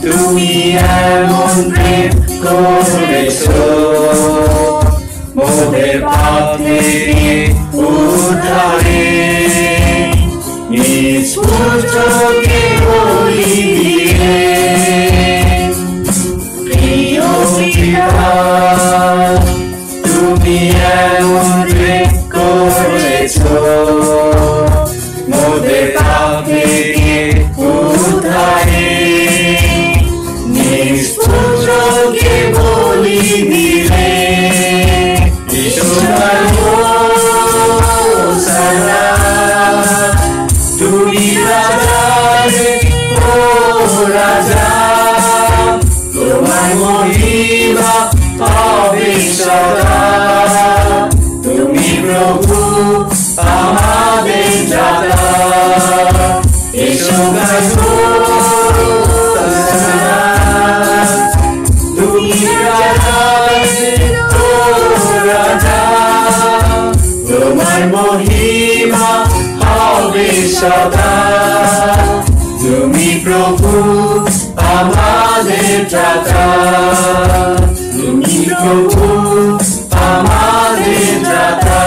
তুমি এমন প্রেম করেছো মোদের পাপ থেকে উদ্ধারে নিজ পুত্রকে বলি দিয়ে প্রিয় পিতা তুমি এমন প্রেম করেছো মোদের পাপ থেকে উদ্ধারে নিজ পুত্রকে বলি দিলে তুমি রাজা তোমার মহিমা হবে সদা তুমি প্রভু আমাদের দাতা এসো গাইবো তুমি রাজা তোমার মহিমা হবে সদা তুমি প্রভু আমাদের দাতা তুমি প্রভু আমাদের দাতা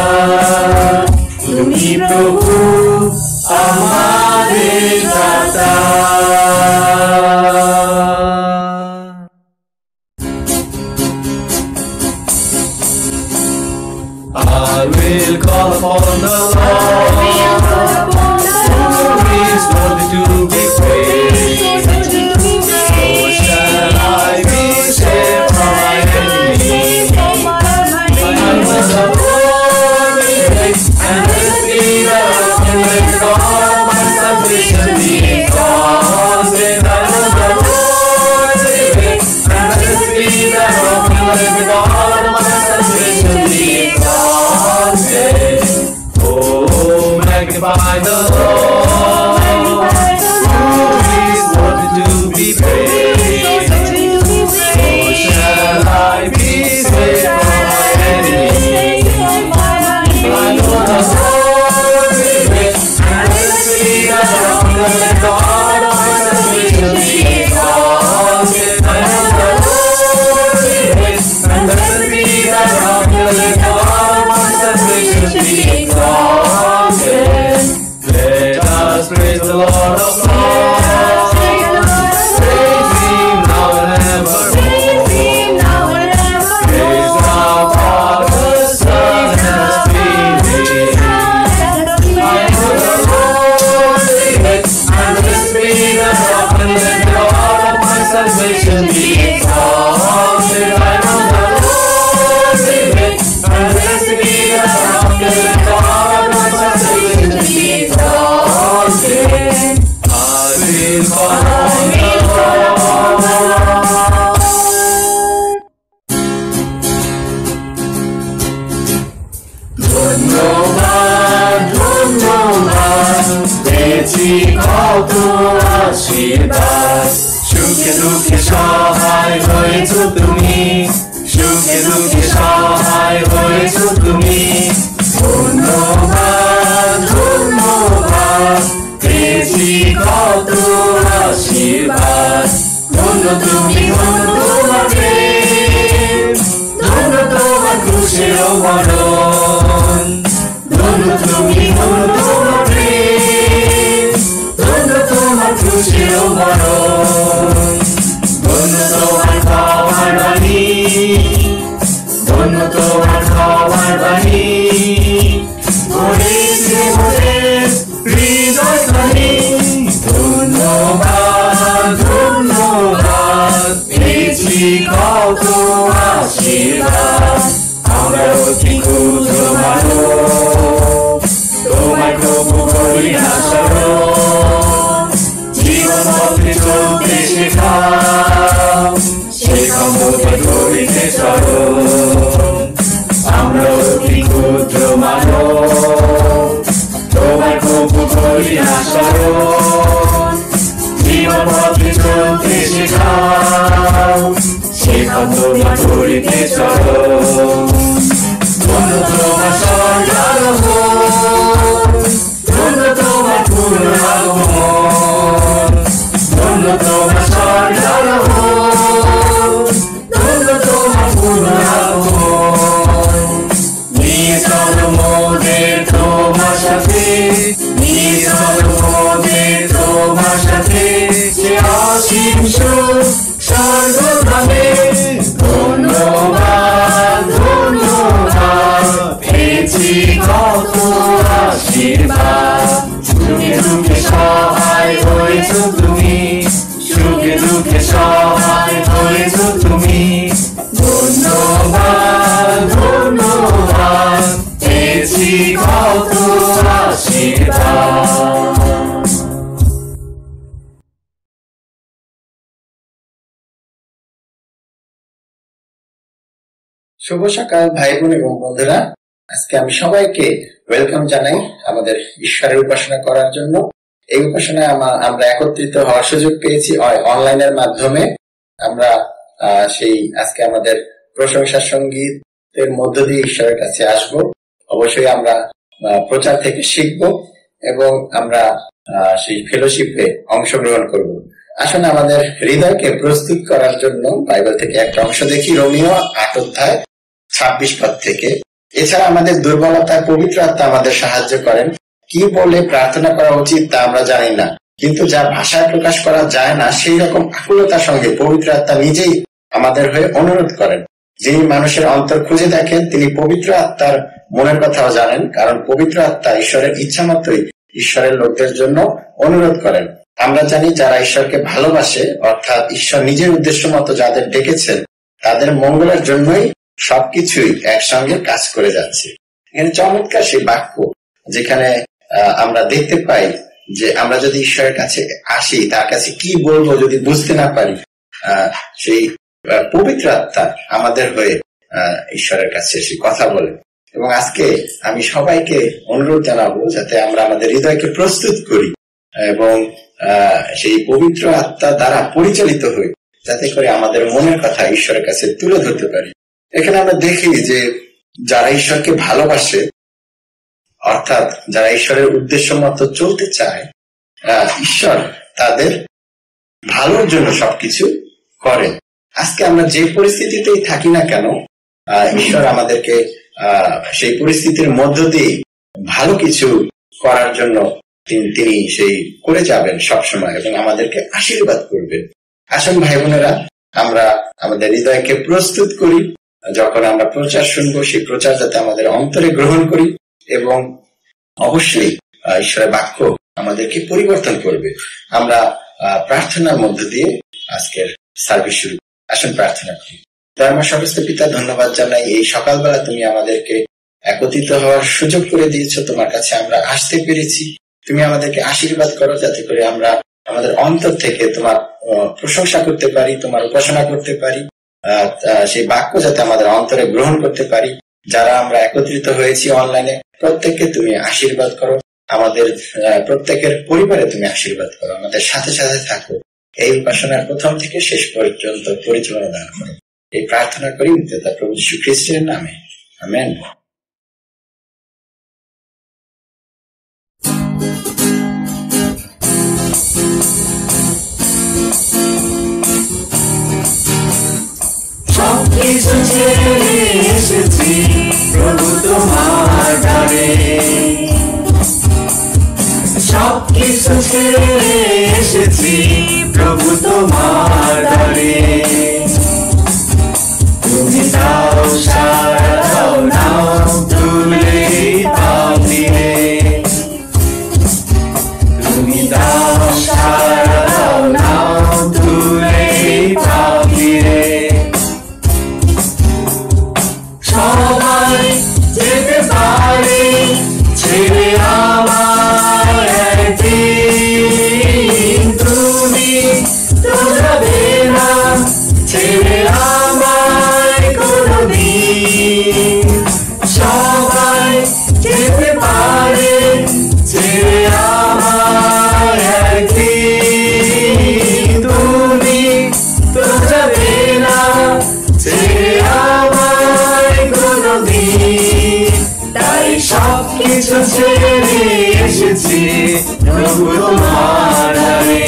তুমি প্রভু আমাদের দাতা I will call upon the Lord, who is worthy to be praised. Oh, shall I be saved from my enemies? I will the Lord be praised, and the Spirit of the living God, my salvation be exalted. I will the Lord be praised, and the Spirit of the living God, my salvation be exalted. Oh, magnify the Lord, who is worthy to be praised. Oh, shall I be saved from my enemies? I know the Lord will praise, and the Spirit of the living God, my salvation be exalted. I know the Lord will praise, and the Spirit of the living God, my salvation be exalted. Let us praise the Lord of Lords. Praise Him now and evermore. Praise the Father, Son, and Spirit. I know the Lord is great, and the Spirit of the living God, my salvation be exalted. I know the Lord is great, and the Spirit of the living God, my salvation be exalted. I will call on the Lord. ধন্যবাদ পেয়েছি কত আশীর্বাদ সুখে দুঃখে সহায় হয়েছো তুমি সুখে দুঃখে সহায় হয়েছো তুমি ধন্যবাদ পেয়েছি কত আশীর্বাদ ধন্য তুমি ধন্য তোমার প্রেম ধন্য তোমার ক্রুশের মরণ ধন্য তুমি ধন্য তোমার প্রেম ধন্য তোমার ক্রুশের মরণ ধন্য তোমার খাওয়ার বাণী ধন্য তোমার খাওয়ার বাণী ভরেছে মোদের হৃদয় খানি ধন্যবাদ পেয়েছি কত আশীর্বাদ আমরা অতি ক্ষুদ্র মানব তোমায় প্রভু করি না স্মরণ জীবন পথে চলতে শেখাও শেখাও মোদের করিতে চরণ আমরা অতি ক্ষুদ্র মানব তোমায় প্রভু করি না স্মরণ জীবন পথে চলতে শেখাও শেখাও তোমায় করিতে চরণ ধন্য তোমার স্বর্গারোহণ ধন্য তোমার পুনরাগমন ধন্য তোমার স্বর্গারোহণ শুভ সকাল ভাই বোন এবং বন্ধুরা, আজকে আমি সবাইকে ওয়েলকাম জানাই আমাদের ঈশ্বরের উপাসনা করার জন্য। এই উপাসনায় আমরা একত্রিত হওয়ার সুযোগ পেয়েছি অনলাইনের মাধ্যমে। আমরা আজকে আমাদের প্রশংসা সঙ্গীতের মধ্য দিয়ে ঈশ্বরের কাছে আসব। অবশ্যই আমরা প্রচার থেকে শিখব এবং আমরা সেই ফেলোশিপে অংশগ্রহণ করব। আসলে আমাদের হৃদয়কে প্রস্তুত করার জন্য বাইবেল থেকে একটা অংশ দেখি, রোমীয় 8 অধ্যায় 26 পদ থেকে। এছাড়া আমাদের দুর্বলতায় পবিত্র আত্মা আমাদের সাহায্য করেন। কি বলে প্রার্থনা করা উচিত তা আমরা জানি না, কিন্তু যা ভাষায় প্রকাশ করা যায় না সেই রকম আকুলতার সঙ্গে পবিত্র আত্মা নিজেই আমাদের হয়ে অনুরোধ করেন। যিনি মানুষের অন্তর খুঁজে দেখেন তিনি পবিত্র আত্মার মনের কথাও জানেন, কারণ পবিত্র আত্মা ঈশ্বরের ইচ্ছা মতোই ঈশ্বরের লোকদের জন্য অনুরোধ করেন। আমরা জানি যারা ঈশ্বরকে ভালোবাসে, অর্থাৎ ঈশ্বর নিজের উদ্দেশ্য মতো যাদের ডেকেছেন তাদের মঙ্গলের জন্যই সবকিছুই একসঙ্গে কাজ করে যাচ্ছে। এখানে চমৎকার সেই বাক্য, যেখানে আমরা দেখতে পাই যে আমরা যদি ঈশ্বরের কাছে আসি, তার কাছে কি বলবো যদি বুঝতে না পারি, সেই পবিত্র আত্মা আমাদের হয়ে ঈশ্বরের কাছে এসে কথা বলে। এবং আজকে আমি সবাইকে অনুরোধ জানাবো যাতে আমরা আমাদের হৃদয়কে প্রস্তুত করি এবং সেই পবিত্র আত্মা দ্বারা পরিচালিত হই, যাতে করে আমাদের মনের কথা ঈশ্বরের কাছে তুলে ধরতে পারি। এখানে আমরা দেখি যে যারা ঈশ্বরকে ভালোবাসে, অর্থাৎ যারা ঈশ্বরের উদ্দেশ্য মতো চলতে চায়, ঈশ্বর তাদের ভালোর জন্য সবকিছু করে। আজকে আমরা যে পরিস্থিতিতেই থাকি না কেন, ঈশ্বর আমাদেরকে সেই পরিস্থিতির মধ্য দিয়ে ভালো কিছু করার জন্য তিনি সেই করে যাবেন সবসময় এবং আমাদেরকে আশীর্বাদ করবেন। আসুন ভাই বোনেরা, আমরা আমাদের হৃদয়কে প্রস্তুত করি। যখন আমরা প্রচার শুনবো, সেই প্রচার যাতে আমাদের অন্তরে গ্রহণ করি এবং অবশ্যই ঈশ্বরের বাক্য আমাদেরকে পরিবর্তন করবে। আমরা প্রার্থনার মধ্য দিয়ে আজকের সার্ভিস শুরু। আসুন প্রার্থনা করি। দয়াময় সমস্ত পিতা, ধন্যবাদ জানাই এই সকালবেলা তুমি আমাদেরকে একত্রিত হওয়ার সুযোগ করে দিয়েছো। তোমার কাছে আমরা আসতে পেরেছি। তুমি আমাদেরকে আশীর্বাদ করো যাতে করে আমরা আমাদের অন্তর থেকে তোমার প্রশংসা করতে পারি, তোমার উপাসনা করতে পারি, সেই বাক্য যাতে আমাদের অন্তরে গ্রহণ করতে পারি। যারা আমরা একত্রিত হয়েছি অনলাইনে, প্রত্যেককে তুমি আশীর্বাদ করো। আমাদের প্রত্যেকের পরিবারে তুমি আশীর্বাদ করো। আমাদের সাথে সাথে থাকো। এই উপাসনার প্রথম থেকে শেষ পর্যন্ত পরিচালনা দান করো। এই প্রার্থনা করি মুক্তিদাতা প্রভু যীশু খ্রিস্টের নামে, আমেন। সবকিছু ছেড়ে এসেছি প্রভু তোমার দ্বারে, সবকিছু ছেড়ে এসেছি প্রভু তোমার দ্বারে। তুমি দাও সারা দাও, নাও তুলে দাও ফিরে। তুমি দাও সারা দাও, নাও তুলে দাও ফিরে। সবাই যেতে পারে ছেড়ে আমার একদিন, তুমি তো যাবে না ছেড়ে আমায় কোনদিন। সবাই যেতে পারে ছেড়ে আমার একদিন, তুমি তো যাবে না ছেড়ে আমায় কোনদিন। তাই সবকিছু ছেড়ে এসেছি প্রভু তোমার দ্বারে।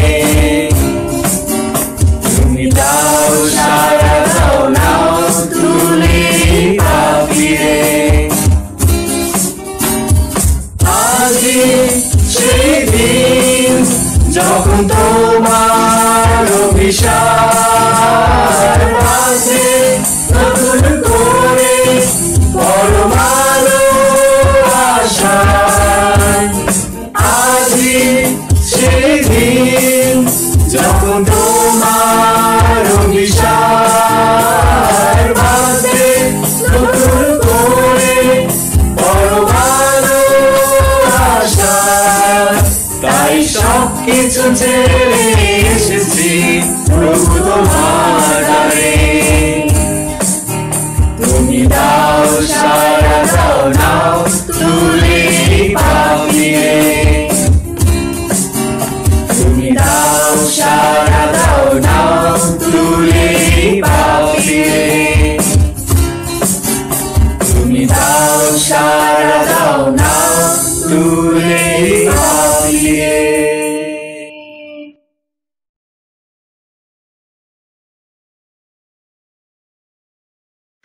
তুমি দাও সারা দাও, নাও তুলে দাও ফিরে। আজই সেই দিন যখন তোমার অভিষেক আছে নতুন করে পরম আলো আশায়। আজই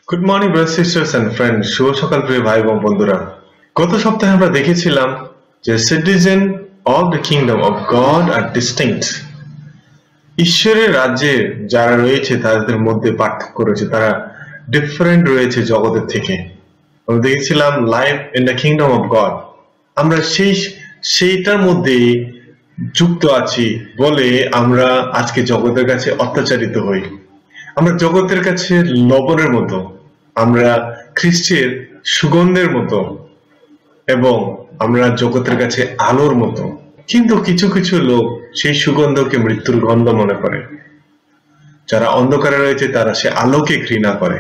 good morning brothers sisters and friend, শুভ সকাল প্রিয় ভাই এবং বন্ধুরা। গত সপ্তাহে আমরা দেখেছিলাম যে citizen of the kingdom of God are distinct. ঈশ্বরের রাজ্যে যারা রয়েছে তাদের মধ্যে পার্থক্য রয়েছে, তারা ডিফারেন্ট রয়েছে জগতের থেকে। আমরা দেখেছিলাম life in the kingdom of god, আমরা সেইটার মধ্যে যুক্ত আছি বলে আমরা আজকে জগতের কাছে অত্যাচারিত হই। আমরা জগতের কাছে লবণের মতো, আমরা খ্রিস্টের সুগন্ধের মতো, এবং আমরা জগতের কাছে আলোর মতো। কিন্তু কিছু কিছু লোক সেই সুগন্ধকে মৃত্যুর গন্ধ মনে করে। যারা অন্ধকারে রয়েছে তারা সে আলোকে ঘৃণা করে।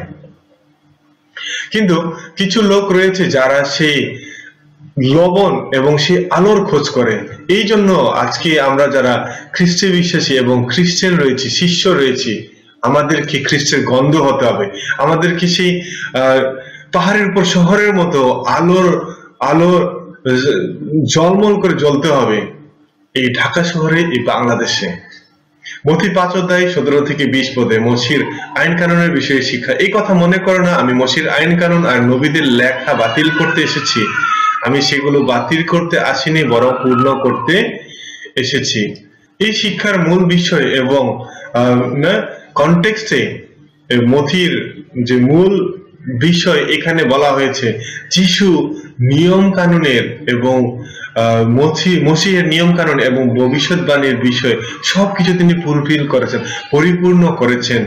কিন্তু কিছু লোক রয়েছে যারা সেই লবণ এবং সেই আলোর খোঁজ করে। এই জন্য আজকে আমরা যারা খ্রিস্টে বিশ্বাসী এবং খ্রিস্টান রয়েছি, শিষ্য রয়েছি, আমাদেরকে খ্রিস্টের গন্ধ হতে হবে। আমাদেরকে সেই পাহাড়ের উপর শহরের মতো আলোর ঝলমল করে জ্বলতে হবে এই ঢাকা শহরে, এই বাংলাদেশে। মথি 5 অধ্যায় 17 থেকে 20 পদে মসির আইন কানুনের বিষয়ে শিক্ষা। এই কথা মনে করো না আমি মসির আইন কানুন আর নবীদের লেখা বাতিল করতে এসেছি। আমি সেগুলো বাতিল করতে আসিনি, বরং পূর্ণ করতে এসেছি। এই শিক্ষার মূল বিষয় এবং কনটেক্সটে মথির যে মূল বিষয় এখানে বলা হয়েছে, যিশু নিয়ম কানুনের এবং মসিহের নিয়ম কানুন এবং ভবিষ্যৎবাণীর বিষয় সবকিছু তিনি ফুলফিল করেছেন, পরিপূর্ণ করেছেন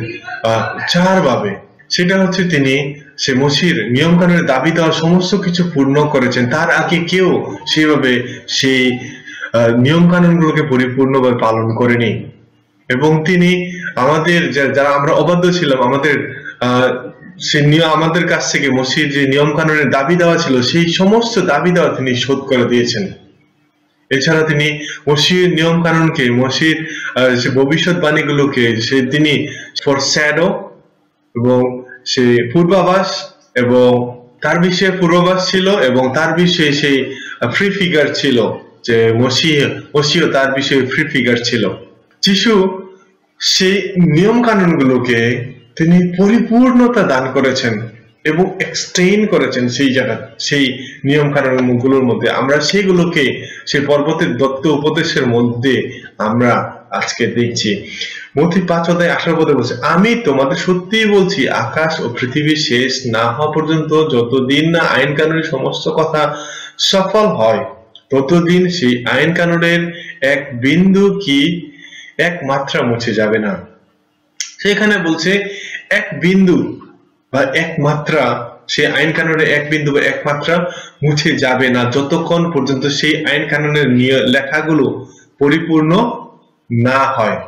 4 ভাবে। সেটা হচ্ছে তিনি সে মসির নিয়ম কানুনের দাবি দেওয়ার সমস্ত কিছু পূর্ণ করেছেন। তার আগে কেউ সেভাবে সেই নিয়ম কানুনগুলোকে পরিপূর্ণভাবে পালন করেনি। এবং তিনি আমাদের যারা আমরা অবাধ্য ছিলাম, আমাদের কাছ থেকে মসির যে নিয়ম কানুনের দাবি দেওয়া ছিল সেই সমস্ত দাবি দেওয়া তিনি শোধ করে দিয়েছেন। এছাড়া তিনি মসির নিয়ম কানুনকে, মসির ভবিষ্যৎবাণীগুলোকে তিনি ফরশ্যাডো এবং সে পূর্বাভাস, এবং তার বিষয়ে পূর্বাভাস ছিল এবং তার বিষয়ে সেই ফ্রি ফিগার ছিল, যে মসিহ তার বিষয়ে ফ্রি ফিগার ছিল। যিশু সেই নিয়ম কানুনগুলোকে তিনি পরিপূর্ণতা দান করেছেন এবং এক্সটেইন করেছেন সেই নিয়ম কানুনগুলোর মধ্যে। আমরা সেগুলোকে সেই পর্বতের দত্ত উপদেশের মধ্যে আমরা আজকে দেখছি। মথি 5 অধ্যায় 18 পদে বলছে, আমি তোমাদের সত্যিই বলছি, আকাশ ও পৃথিবী শেষ না হওয়া পর্যন্ত যতদিন না আইন কানুনের সমস্ত কথা সফল হয়, ততদিন সেই আইন কানুনের এক বিন্দু কি এক মাত্রা মুছে যাবে না। সেখানে বলছে এক বিন্দু বা এক মাত্রা, সেই আইন কানুনের এক বিন্দু বা এক মাত্রা মুছে যাবে না যতক্ষণ পর্যন্ত সেই আইন কানুনের লেখাগুলো পরিপূর্ণ না হয়,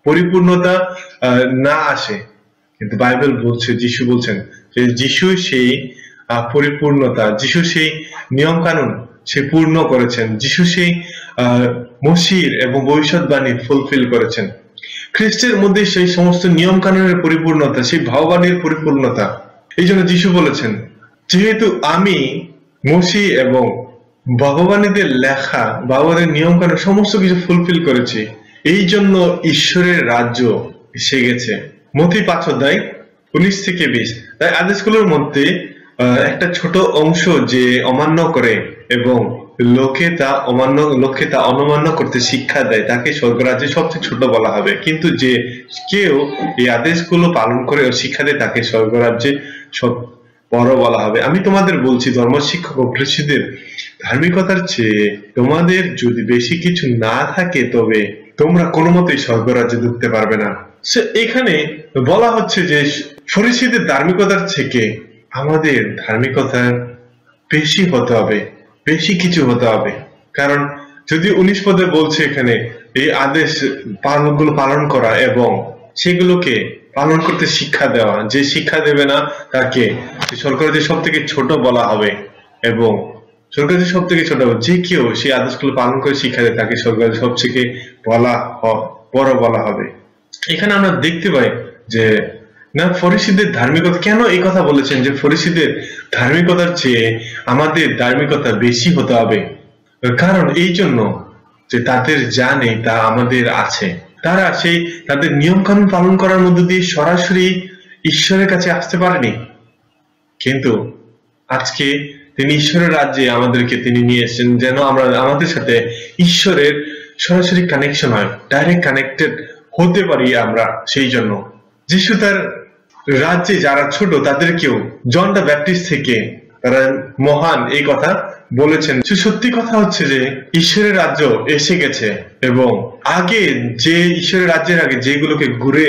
পরিপূর্ণতা না আসে। কিন্তু বাইবেল বলছে, যিশু বলছেন যে যিশু সেই পরিপূর্ণতা, যিশু সেই নিয়ম কানুন সে পূর্ণ করেছেন, যিশু সেই মসির এবং ভবিষ্যৎবাণী ফুলফিল করেছেন। খ্রিস্টের মধ্যে সেই সমস্ত নিয়ম কানুনের পরিপূর্ণতা, সেই ভাববাণীর পরিপূর্ণতা। এই জন্য যিশু বলেছেন, যেহেতু আমি মসি এবং ভগবানীদের লেখা, ভগবানের নিয়ম কানুন সমস্ত কিছু ফুলফিল করেছি, এই জন্য ঈশ্বরের রাজ্য এসে গেছে। মথি 5 অধ্যায় 19 থেকে 20। তাই আদেশগুলোর মধ্যে একটা ছোট অংশ যে অমান্য করে এবং লোকে তা অমান্য করতে শিক্ষা দেয়, তাকে স্বর্গরাজ্যে সবচেয়ে ছোট বলা হবে। কিন্তু যে কেউ এই আদেশগুলো পালন করে ও শিক্ষা দেয়, তাকে স্বর্গরাজ্যে সব বড় বলা হবে। আমি তোমাদের বলছি, ধর্ম শিক্ষক ও ফরিসীদের ধার্মিকতার চেয়ে তোমাদের যদি বেশি কিছু না থাকে, তবে তোমরা কোনো মতেই স্বর্গরাজ্যে ঢুকতে পারবে না। এখানে বলা হচ্ছে যে ফরিসীদের ধার্মিকতার থেকে আমাদের ধার্মিকতার বেশি হতে হবে, বেশি কিছু হতে হবে। কারণ যদি 19 পদে বলছে এখানে এই আদেশ গুলো পালন করা এবং সেগুলোকে পালন করতে শিক্ষা দেওয়া, যে শিক্ষা দেবে না তাকে স্বর্গরাজ্যে সব থেকে ছোট বলা হবে, এবং স্বর্গরাজ্যে সব থেকে ছোট হবে। যে কেউ সেই আদেশগুলো পালন করে শিক্ষা দেয়, তাকে স্বর্গরাজ্যে সব থেকে বড় বলা হবে। এখানে আমরা দেখতে পাই যে না, ফরিসীদের ধার্মিকতা কেন এই কথা বলেছেন যে ফরিসীদের ধার্মিকতার চেয়ে আমাদের ধার্মিকতা বেশি হতে হবে। কারণ এই জন্য যে তাদের যা নেই তা আমাদের আছে। তারা তাদের নিয়ম কানুন পালন করার মধ্য দিয়ে সরাসরি ঈশ্বরের কাছে আসতে পারেনি। কিন্তু আজকে তিনি ঈশ্বরের রাজ্যে আমাদেরকে তিনি নিয়ে এসেছেন, যেন আমরা আমাদের সাথে ঈশ্বরের সরাসরি কানেকশন হয়, ডাইরেক্ট কানেক্টেড হতে পারি আমরা। সেই জন্য যিশু তার রাজ্যে যারা ছোট তাদেরকেও জন দ্য ব্যাপটিস্ট থেকে তারা মহান এই কথা বলেছেন। সত্যি কথা হচ্ছে যে ঈশ্বরের রাজ্য এসে গেছে, এবং আগে যে ঈশ্বরের রাজ্যের আগে যেগুলোকে ঘুরে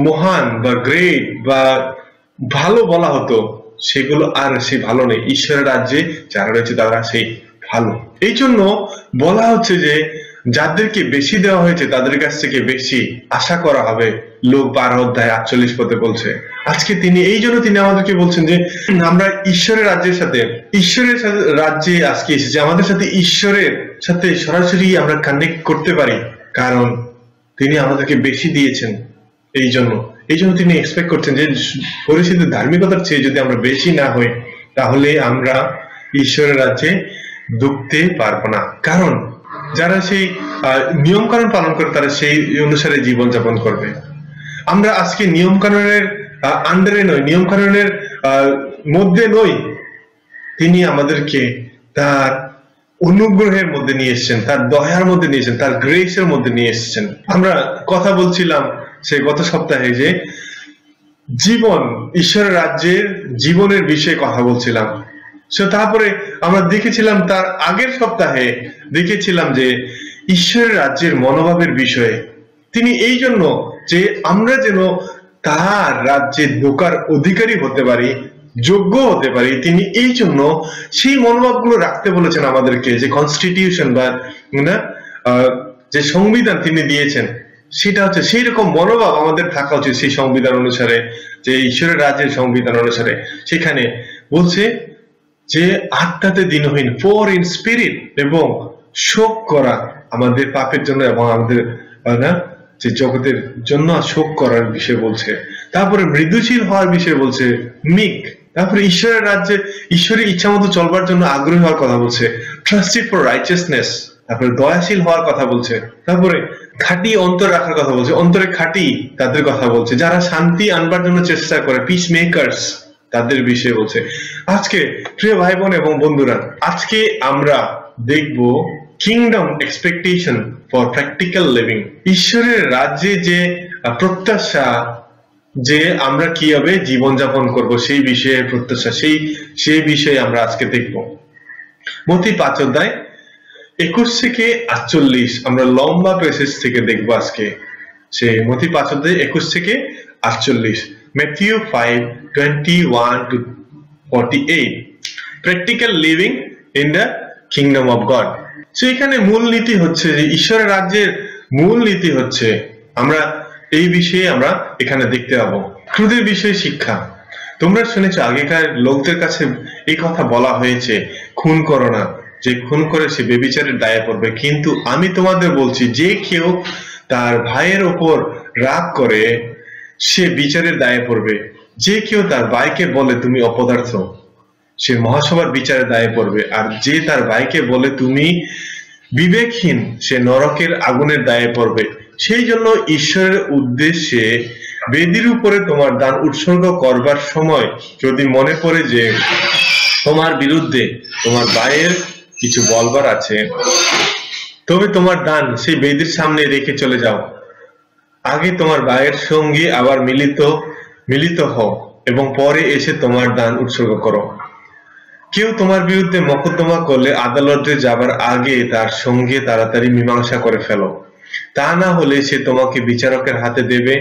মহান বা গ্রেট বা ভালো বলা হতো, সেগুলো আর সেই ভালো নেই। ঈশ্বরের রাজ্যে যারা রয়েছে তারা সেই ভালো। এই জন্য বলা হচ্ছে যে যাদেরকে বেশি দেওয়া হয়েছে তাদের কাছ থেকে বেশি আশা করা হবে। লোক 12:48 বলছে। আজকে তিনি এই জন্য তিনি আমাদেরকে বলছেন যে আমরা ঈশ্বরের রাজ্যের সাথে রাজ্যে আজকে এসেছি, আমাদের সাথে ঈশ্বরের সাথে সরাসরি আমরা কানেক্ট করতে পারি, কারণ তিনি আমাদেরকে বেশি দিয়েছেন। এই জন্য তিনি এক্সপেক্ট করছেন যে পরিচিত ধার্মিকতার চেয়ে যদি আমরা বেশি না হই, তাহলে আমরা ঈশ্বরের রাজ্যে ঢুকতে পারবো না। কারণ যারা সেই নিয়ম কানুন পালন করে তারা সেই অনুসারে জীবনযাপন করবে। আমরা আজকে নিয়ম কানুনের আন্ডারে নই, নিয়ম কানুনের মধ্যে নই। তিনি আমাদেরকে তার অনুগ্রহের মধ্যে নিয়ে এসেছেন, তার দয়ার মধ্যে নিয়ে এসেছেন, তার গ্রেসের মধ্যে নিয়ে এসেছেন। আমরা কথা বলছিলাম সে গত সপ্তাহে যে জীবন, ঈশ্বরের রাজ্যের জীবনের বিষয়ে কথা বলছিলাম। তারপরে আমরা দেখেছিলাম, তার আগের সপ্তাহে দেখেছিলাম যে ঈশ্বরের রাজ্যের মনোভাবের বিষয়ে। তিনি এই জন্য যে আমরা যেন তার রাজ্যে ঢোকার অধিকারী হতে পারি, যোগ্য হতে পারি, তিনি এই জন্য সেই মনোভাবগুলো রাখতে বলেছেন আমাদেরকে। যে কনস্টিটিউশন বা যে সংবিধান তিনি দিয়েছেন, সেটা হচ্ছে সেই রকম মনোভাব আমাদের থাকা উচিত। সেই সংবিধান অনুসারে, যে ঈশ্বরের রাজ্যের সংবিধান অনুসারে, সেখানে বলছে যে আত্মাতে দিনহীন, পোর ইন স্পিরিট, এবং শোক করা আমাদের পাপের জন্য এবং আমাদের যে জগতের জন্য শোক করার বিষয়ে বলছে। তারপরে মৃদুশীল হওয়ার বিষয়ে বলছে, মিক। তারপরে ঈশ্বরের রাজ্যে ঈশ্বরের ইচ্ছা মতো চলবার জন্য আগ্রহী হওয়ার কথা বলছে, ট্রাস্টেড ফর রাইচিয়াসনেস। তারপরে দয়াশীল হওয়ার কথা বলছে। তারপরে খাঁটি অন্তর রাখার কথা বলছে, অন্তরে খাঁটি তাদের কথা বলছে, যারা শান্তি আনবার জন্য চেষ্টা করে, পিস মেকার্স, তাদের বিষয়ে বলছে। আজকে প্রিয় ভাই বোন এবং বন্ধুরা, আজকে আমরা দেখব kingdom expectation for practical living. ঈশ্বরের রাজ্যে যে প্রত্যাশা, যে আমরা কিভাবে জীবনযাপন করব সেই বিষয়ে প্রত্যাশা, সেই বিষয়ে আমরা আজকে দেখব। মথি 5:21 আমরা লম্বা প্যাসেজ থেকে দেখবো আজকে। সে মথি 5:21 Matthew 5:21-48 practical living in the kingdom of god. এখানে মূল নীতি হচ্ছে যে ঈশ্বরের রাজ্যের মূল নীতি হচ্ছে, আমরা এই বিষয়ে আমরা এখানে দেখতে পাবো। ক্রোধের বিষয়ে শিক্ষা। তোমরা শুনেছো আগেকার লোকদের কাছে এই কথা বলা হয়েছে, খুন করো না, যে খুন করে সে ব্যভিচারের দায়ে পড়বে। কিন্তু আমি তোমাদের বলছি, যে কেউ তার ভাইয়ের ওপর রাগ করে সে বিচারের দায়ে পড়বে। যে কেউ তার ভাইকে বলে তুমি অপদার্থ, সে মহাসভার বিচারের দায়ে পড়বে। আর যে তার ভাইকে বলে তুমি বিবেকহীন, সে নরকের আগুনের দায়ে পড়বে। সেই জন্য ঈশ্বরের উদ্দেশ্যে বেদির উপরে তোমার দান উৎসর্গ করবার সময় যদি মনে পড়ে যে তোমার বিরুদ্ধে তোমার ভাইয়ের কিছু বলবার আছে, তবে তোমার দান সেই বেদির সামনে রেখে চলে যাও। আগে তোমার ভাইয়ের সঙ্গে আবার মিলিত হও এবং পরে এসে তোমার দান উৎসর্গ করো। কেউ তোমার বিরুদ্ধে মোকদ্দমা করলে আদালতে যাবার আগে তার সঙ্গে তাড়াতাড়ি মীমাংসা করে ফেলো। তা না হলে সে তোমাকে বিচারকের হাতে দেবে,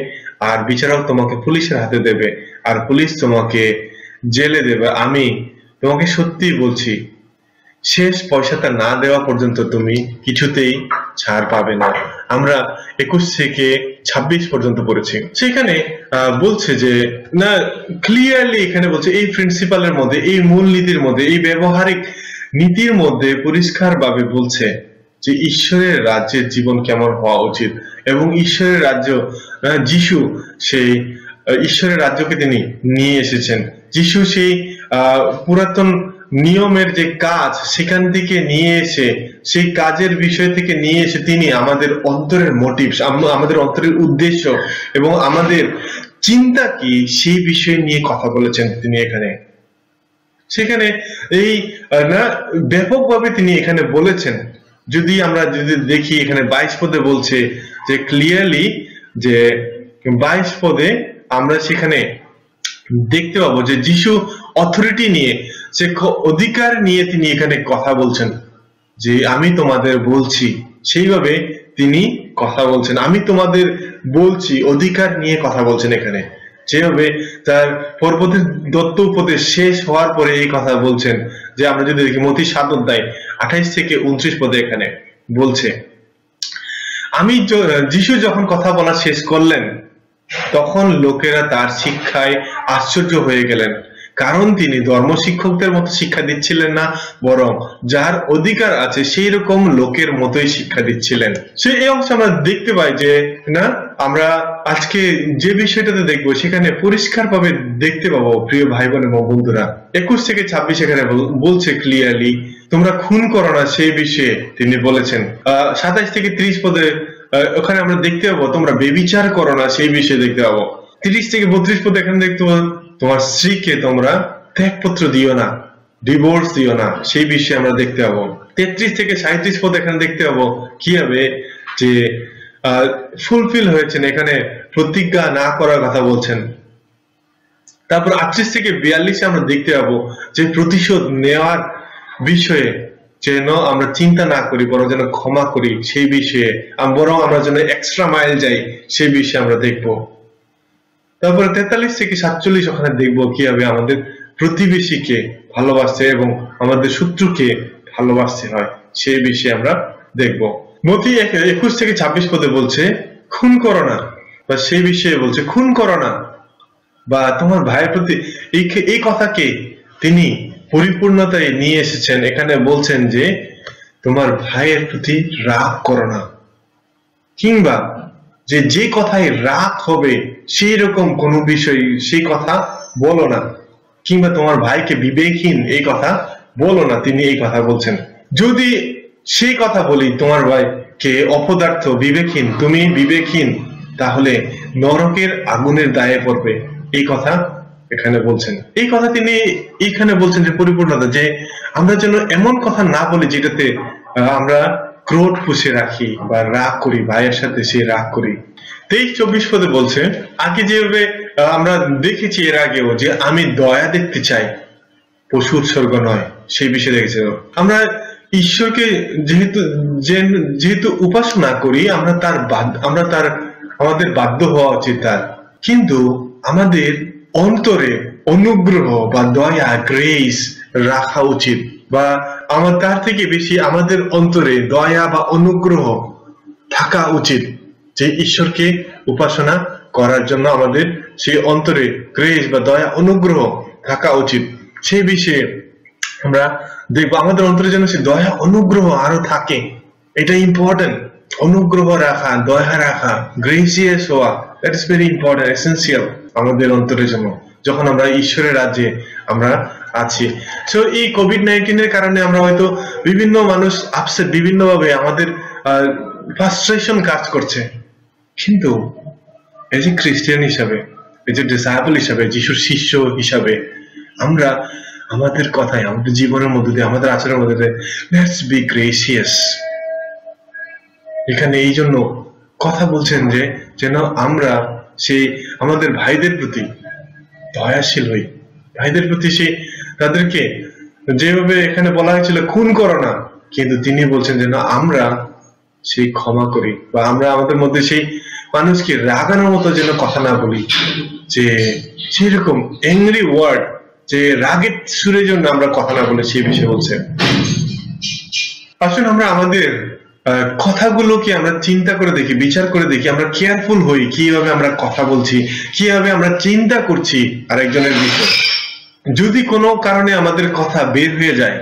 আর বিচারক তোমাকে পুলিশের হাতে দেবে, আর পুলিশ তোমাকে জেলে দেবে। আমি তোমাকে সত্যি বলছি, শেষ পয়সাটা না দেওয়া পর্যন্ত তুমি কিছুতেই ছাড় পাবে না। আমরা 21-26 পর্যন্ত পড়েছি। সেখানে বলছে যে না, ক্লিয়ারলি এখানে বলছে এই প্রিন্সিপালের মধ্যে, এই মূল নীতির মধ্যে, এই ব্যবহারিক নীতির মধ্যে পরিষ্কার ভাবে বলছে যে ঈশ্বরের রাজ্যের জীবন কেমন হওয়া উচিত। এবং ঈশ্বরের রাজ্য, যিশু সেই ঈশ্বরের রাজ্যকে তিনি নিয়ে এসেছেন। যিশু সেই পুরাতন নিয়মের যে কাজ, সেখান থেকে নিয়ে এসে, সেই কাজের বিষয় থেকে নিয়ে এসে তিনি আমাদের অন্তরের মোটিভস, আমাদের অন্তরের উদ্দেশ্য এবং আমাদের চিন্তা কি, সেই বিষয় নিয়ে কথা বলেছেন তিনি এখানে। সেখানে এই না ব্যাপকভাবে তিনি এখানে বলেছেন। যদি আমরা যদি দেখি এখানে 22 পদে বলছে যে ক্লিয়ারলি যে 22 পদে আমরা সেখানে দেখতে পাবো যে যিশু অথরিটি নিয়ে, সে অধিকার নিয়ে তিনি এখানে কথা বলছেন, যে আমি তোমাদের বলছি, সেইভাবে তিনি কথা বলছেন। আমি তোমাদের বলছি, অধিকার নিয়ে কথা বলছেন এখানে, যেভাবে তার পরবর্তী দত্ত উপদেশ শেষ হওয়ার পরে এই কথা বলছেন। যে আমরা যদি দেখি মথি 7 অধ্যায় 28 থেকে 29 পদে এখানে বলছে, যিশু যখন কথা বলা শেষ করলেন তখন লোকেরা তার শিক্ষায় আশ্চর্য হয়ে গেলেন, কারণ তিনি ধর্ম শিক্ষকদের মতো শিক্ষা দিচ্ছিলেন না, বরং যার অধিকার আছে সেই রকম লোকের মতোই শিক্ষা দিচ্ছিলেন। সে এই অংশে আমরা দেখতে পাই যে না, আমরা আজকে যে বিষয়টাতে দেখবো সেখানে পরিষ্কার ভাবে দেখতে পাবো প্রিয় ভাই বোন এবং বন্ধুরা। 21 থেকে 26 এখানে বলছে ক্লিয়ারলি, তোমরা খুন করো না সেই বিষয়ে তিনি বলেছেন। 27 থেকে 30 পদে ওখানে আমরা দেখতে পাবো তোমরা বেবিচার করো না সেই বিষয়ে দেখতে পাবো। 30 থেকে 32 পদে এখানে দেখতে পাবো তোমার স্ত্রীকে তোমরা ত্যাগপত্র দিও না, ডিভোর্স দিও না, সেই বিষয়ে আমরা দেখতে পাবো। 33 থেকে 37 পদে এখানে দেখতে পাবো কি হবে যে ফুলফিল হয়েছেন, এখানে প্রতিজ্ঞা না করার কথা বলছেন। তারপর 38 থেকে 42 আমরা দেখতে পাবো যে প্রতিশোধ নেওয়ার বিষয়ে যেন আমরা চিন্তা না করি, বরং যেন ক্ষমা করি সেই বিষয়ে, বরং আমরা যেন এক্সট্রা মাইল যাই সেই বিষয়ে আমরা দেখবো। তারপরে 43 থেকে 47 ওখানে দেখবো কিভাবে আমাদের প্রতিবেশীকে ভালোবাসতে এবং আমাদের শত্রুকে ভালোবাসতে হয় সেই বিষয়ে আমরা দেখবো। মথি 21 থেকে 26 পদে বলছে খুন করো না, বা সেই বিষয়ে বলছে খুন করো না, বা তোমার ভাইয়ের প্রতি এই কথাকে তিনি পরিপূর্ণতায় নিয়ে এসেছেন। এখানে বলছেন যে তোমার ভাইয়ের প্রতি রাগ করো না, কিংবা যে কথায় রাগ হবে সেই রকম কোন বিষয় সেই কথা বলো না, কিংবা তোমার ভাইকে বিবেকহীন এই কথা বলো না, তিনি এই কথা বলছেন। যদি সেই কথা বলি তোমার ভাইকে অপদার্থ, বিবেকহীন, তুমি বিবেকহীন, তাহলে নরকের আগুনের দায়ে পড়বে, এই কথা এখানে বলছেন। এই কথা তিনি এখানে বলছেন যে পরিপূর্ণতা, যে আমরা যেন এমন কথা না বলি যেটাতে আমরা ক্রোধ পুষে রাখি বা রাগ করি, ভাইয়ের সাথে সে রাগ করি। 23-24 পদে বলছে আগে যেভাবে আমরা দেখেছি এর আগেও, যে আমি দয়া দেখতে চাই, পশু উৎসর্গ নয়, সেই বিষয়ে দেখেছি। আমরা ঈশ্বরকে যেহেতু উপাসনা করি, আমাদের বাধ্য হওয়া উচিত তার, কিন্তু আমাদের অন্তরে অনুগ্রহ বা দয়া, গ্রেস রাখা উচিত, বা তার থেকে বেশি আমাদের অন্তরে দয়া বা অনুগ্রহ থাকা উচিত, যে ঈশ্বরকে উপাসনা করার জন্য আমাদের সেই অন্তরে গ্রেস বা দয়া অনুগ্রহ থাকা উচিত। সেই বিষয়ে আমরা দেখবো আমাদের অন্তরে যেন সে দয়া অনুগ্রহ আরো থাকে, এটা ইম্পর্টেন্ট। অনুগ্রহ রাখা, দয়া রাখা, গ্রেসিয়াস হওয়া, that is very important, essential আমাদের অন্তরের জন্য, যখন আমরা ঈশ্বরের রাজ্যে আমরা আছি। সো এই কোভিড-19 এর কারণে আমরা হয়তো বিভিন্ন মানুষ আপসেট, বিভিন্ন ভাবে আমাদের ফ্রাস্ট্রেশন কাজ করছে, কিন্তু এজ এ খ্রিস্টান হিসাবে, এজ এ ডিসাইপল হিসাবে, যিশুর শিষ্য হিসাবে, আমরা আমাদের কথায়, আমাদের জীবনের মধ্যে দিয়ে, আমাদের আচরণের মধ্যে দিয়ে লেটস বি গ্রেসিয়াস। এখানে এই জন্য কথা বলছেন যে যেন আমরা সেই আমাদের ভাইদের প্রতি দয়াশীল হই, ভাইদের প্রতি তাদেরকে যেভাবে এখানে বলা হয়েছিল খুন করো না, কিন্তু তিনি বলছেন যেন আমরা সেই ক্ষমা করি, বা আমরা আমাদের মধ্যে সেই মানুষকে রাগানোর মতো যেন কথা না বলি, যে সেরকম অ্যাংরি ওয়ার্ড, যে রাগের সুরের জন্য আমরা কথা না বলি, সেই বিষয়ে বলছে। আসলে আমরা আমাদের কথাগুলোকে আমরা চিন্তা করে দেখি, বিচার করে দেখি, আমরা কেয়ারফুল হই কিভাবে আমরা কথা বলছি, কিভাবে আমরা চিন্তা করছি আরেকজনের বিষয়। যদি কোনো কারণে আমাদের কথা বের হয়ে যায়,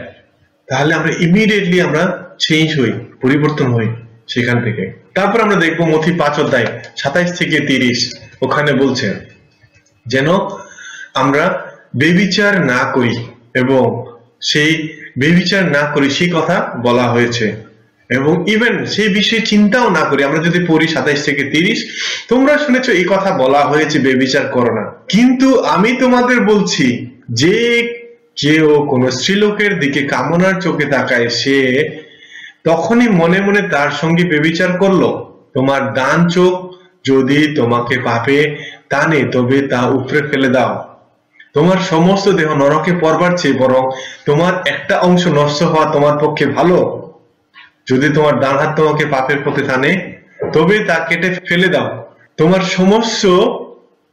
তাহলে আমরা ইমিডিয়েটলি আমরা চেঞ্জ হই, পরিবর্তন হই সেখান থেকে। তারপর আমরা দেখবো মথি 5 অধ্যায় 27 থেকে 30, ওখানে বলছেন যেন আমরা বেবিচার না করি, এবং সেই বেবিচার না করি সেই কথা বলা হয়েছে, এবং ইভেন সেই বিষয়ে চিন্তাও না করি। আমরা যদি পড়ি 27 থেকে 30, তোমরা শুনেছো এই কথা বলা হয়েছে বেবিচার করো না, কিন্তু আমি তোমাদের বলছি যে কেউ কোন স্ত্রীলোকের দিকে কামনার চোখে তাকায়, সে তখনই মনে মনে তার সঙ্গে ব্যভিচার করলো। তোমার ডান চোখ যদি তোমাকে পাপে টানে তবে তা উপড়ে ফেলে দাও। তোমার সমস্ত দেহ নরকে পড়বার চেয়ে বরং তোমার একটা অংশ নষ্ট হওয়া তোমার পক্ষে ভালো। যদি তোমার ডান হাত তোমাকে পাপের পথে টানে তবে তা কেটে ফেলে দাও। তোমার সমস্ত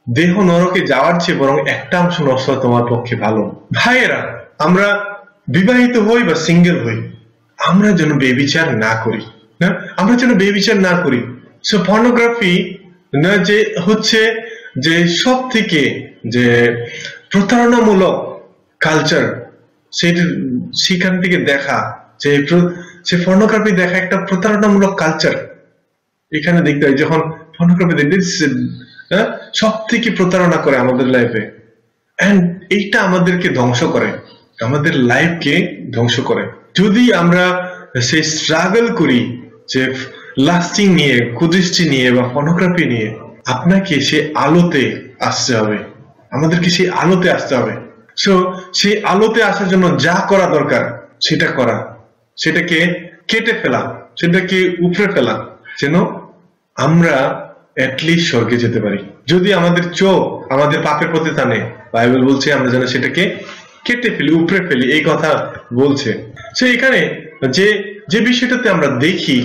দেহ নরকে যাওয়ার চেয়ে বরং একটা অংশ নষ্ট হওয়া তোমার পক্ষে ভালো। ভাইয়েরা, আমরা বিবাহিত হই বা সিঙ্গেল হই, আমরা যেন বেবিচার না করি, না আমরা যেন বেবিচার না করি। সো পর্নোগ্রাফি না যে হচ্ছে যে সব থেকে যে প্রতারণামূলক কালচার, সেখান থেকে দেখা যে পর্নোগ্রাফি দেখা একটা প্রতারণামূলক কালচার। এখানে দেখতে হয় যখন পর্নোগ্রাফি দেখতে সব থেকে প্রতারণা করে আমাদের লাইফে, এন্ড এইটা আমাদেরকে ধ্বংস করে, আমাদের লাইফকে ধ্বংস করে। যদি আমরা সেই স্ট্রাগল করি যে লাস্টিং নিয়ে, কুদৃষ্টি নিয়ে বা পর্নোগ্রাফি নিয়ে, আপনাকে সে আলোতে আসতে হবে, আমাদেরকে সেই আলোতে আসতে হবে। সো সেই আলোতে আসার জন্য যা করা দরকার সেটা করা, সেটাকে কেটে ফেলা, সেটাকে উপড়ে ফেলা, যেন আমরা এটলিস্ট স্বর্গে যেতে পারি। যদি আমাদের চোখ আমাদের পাপের পথে টানে, বাইবেল বলছে আমরা যেন সেটাকে কেটে ফেলি, উপড়ে ফেলি, এই কথা বলছে। সো এখানে যে বিষয়টাতে আমরা দেখি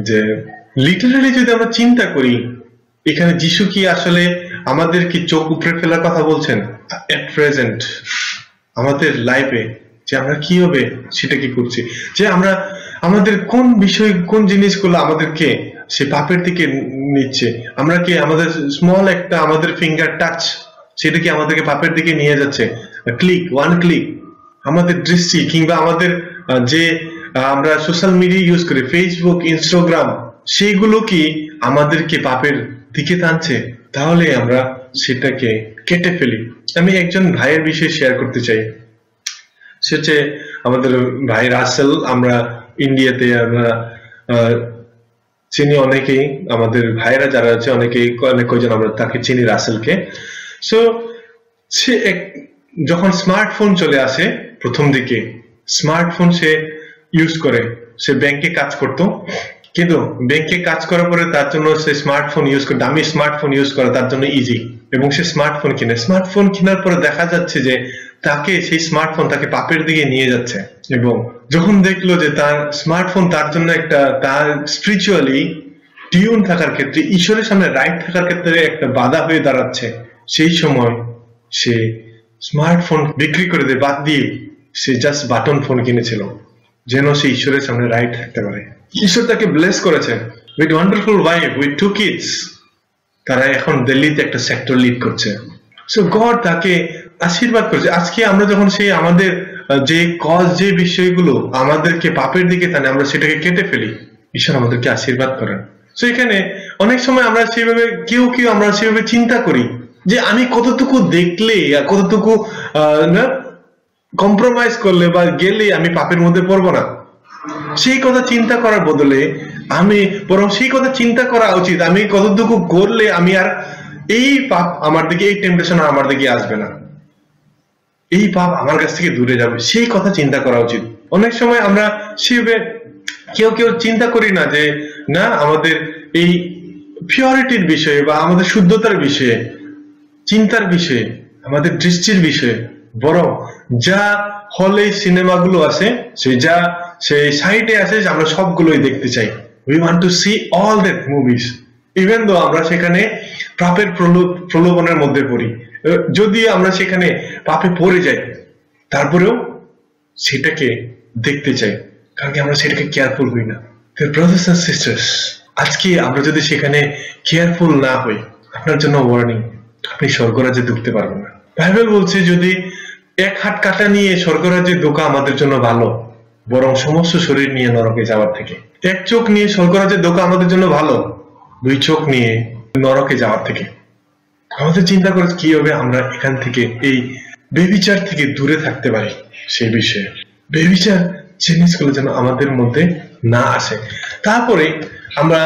যে লিটারালি যদি আমরা চিন্তা করি, এখানে যিশু কি আসলে আমাদের কি চোখ উপড়ে ফেলার কথা বলছেন এট প্রেজেন্ট আমাদের লাইফে, যে আমরা কি হবে সেটা কি করছি, যে আমরা আমাদের কোন বিষয় কোন জিনিসগুলো আমাদেরকে সে পাপের দিকে নিচ্ছে, আমরা কি আমাদের স্মল একটা আমাদের ফিঙ্গার টাচ সেটা কি আমাদেরকে পাপের দিকে নিয়ে যাচ্ছে, ক্লিক, ওয়ান ক্লিক, আমাদের দৃষ্টি কিংবা আমাদের যে আমরা সোশ্যাল মিডিয়া ইউজ করি, ফেসবুক, ইনস্টাগ্রাম, সেইগুলো কি আমাদেরকে পাপের দিকে টানছে, তাহলে আমরা সেটাকে কেটে ফেলি। আমি একজন ভাইয়ের বিষয়ে শেয়ার করতে চাই। সে হচ্ছে আমাদের ভাই রাসেল। আমরা ইন্ডিয়াতে আমরা চিনি অনেকেই, আমাদের ভাইরা যারা আছে অনেকেই, অনেক কয়জন আমরা তাকে চিনি রাসেলকে। সো সে যখন স্মার্টফোন চলে আসে, প্রথম দিকে স্মার্টফোন সে ইউজ করে, সে ব্যাংকে কাজ করতো, কিন্তু ব্যাংকে কাজ করার পরে তার জন্য সে স্মার্টফোন ইউজ করে, দামি স্মার্টফোন ইউজ করা তার জন্য ইজি, এবং সে স্মার্টফোন কিনে, স্মার্টফোন কেনার পরে দেখা যাচ্ছে যে তাকে সেই স্মার্টফোন তাকে পাপের দিকে নিয়ে যাচ্ছে। এবং যখন দেখলো যে তার স্মার্টফোন তার জন্য একটা, তার স্পিরিচুয়ালি টিউন থাকার ক্ষেত্রে, ঈশ্বরের সামনে রাইট থাকার ক্ষেত্রে একটা বাধা হয়ে দাঁড়াচ্ছে, সেই সময় সে স্মার্টফোন বিক্রি করে দিয়ে বাদ দিয়ে সে জাস্ট বাটন ফোন কিনেছিল, যেন সে ঈশ্বরের সামনে রাইট থাকতে পারে। ঈশ্বর তাকে ব্লেস করেছেন with wonderful wife, with 2 kids. তারা এখন দিল্লিতে একটা সেক্টর লিড করছে। সো গড তাকে আশীর্বাদ করেছে। আজকে আমরা যখন সেই আমাদের যে কজ, যে বিষয়গুলো আমাদেরকে পাপের দিকে টানে, আমরা সেটাকে কেটে ফেলি, ঈশ্বর আমাদেরকে আশীর্বাদ করেন। সো এখানে অনেক সময় আমরা সেইভাবে কেউ আমরা সেইভাবে চিন্তা করি যে আমি কতটুকু দেখলে, কতটুকু না কম্প্রোমাইজ করলে বা গেলে আমি পাপের মধ্যে পড়বো না, সেই কথা চিন্তা করার বদলে আমি বরং সেই কথা চিন্তা করা উচিত আমি কতটুকু করলে আমি আর এই পাপ আমার দিকে, এই টেম্পটেশন আমার দিকে আসবে না, এই পাপ আমার কাছ থেকে দূরে যাবে, সেই কথা চিন্তা করা উচিত। অনেক সময় আমরা সেভাবে কেউ চিন্তা করি না যে না আমাদের এই পিওরিটির বিষয়ে বা আমাদের শুদ্ধতার বিষয়ে, চিন্তার বিষয়ে, আমাদের দৃষ্টির বিষয়ে, বরং যা হলে সিনেমাগুলো আছে, সেই সাইটে আছে, আমরা সবগুলোই দেখতে চাই। We want to see all that movies, even though আমরা সেখানে পাপের প্রলোভনের মধ্যে পড়ি, যদি আমরা সেখানে পাপে পড়ে যাই, তারপরেও সেটাকে দেখতে চাই, কারণ আমরা সেটাকে কেয়ারফুল হই না। ব্রাদার্স এন্ড সিস্টার্স, আজকে আমরা যদি সেখানে কেয়ারফুল না হই, আপনার জন্য ওয়ার্নিং, আপনি স্বর্গরাজ্যে ঢুকতে পারবেন না। বাইবেল বলছে যদি এক হাত কাটা নিয়ে স্বর্গরাজ্যে ঢোকা আমাদের জন্য ভালো, বরং সমস্ত শরীর নিয়ে নরকে যাওয়ার থেকে। এক চোখ নিয়ে স্বর্গরাজ্যে ঢোকা আমাদের জন্য ভালো, 2 চোখ নিয়ে নরকে যাওয়ার থেকে। আমাদের চিন্তা করে কি হবে আমরা এখান থেকে, এই বেবিচার থেকে দূরে থাকতে পারি। সেই বিষয়ে বেবিচার জিনিসগুলো যেন আমাদের মধ্যে না আসে। তারপরে আমরা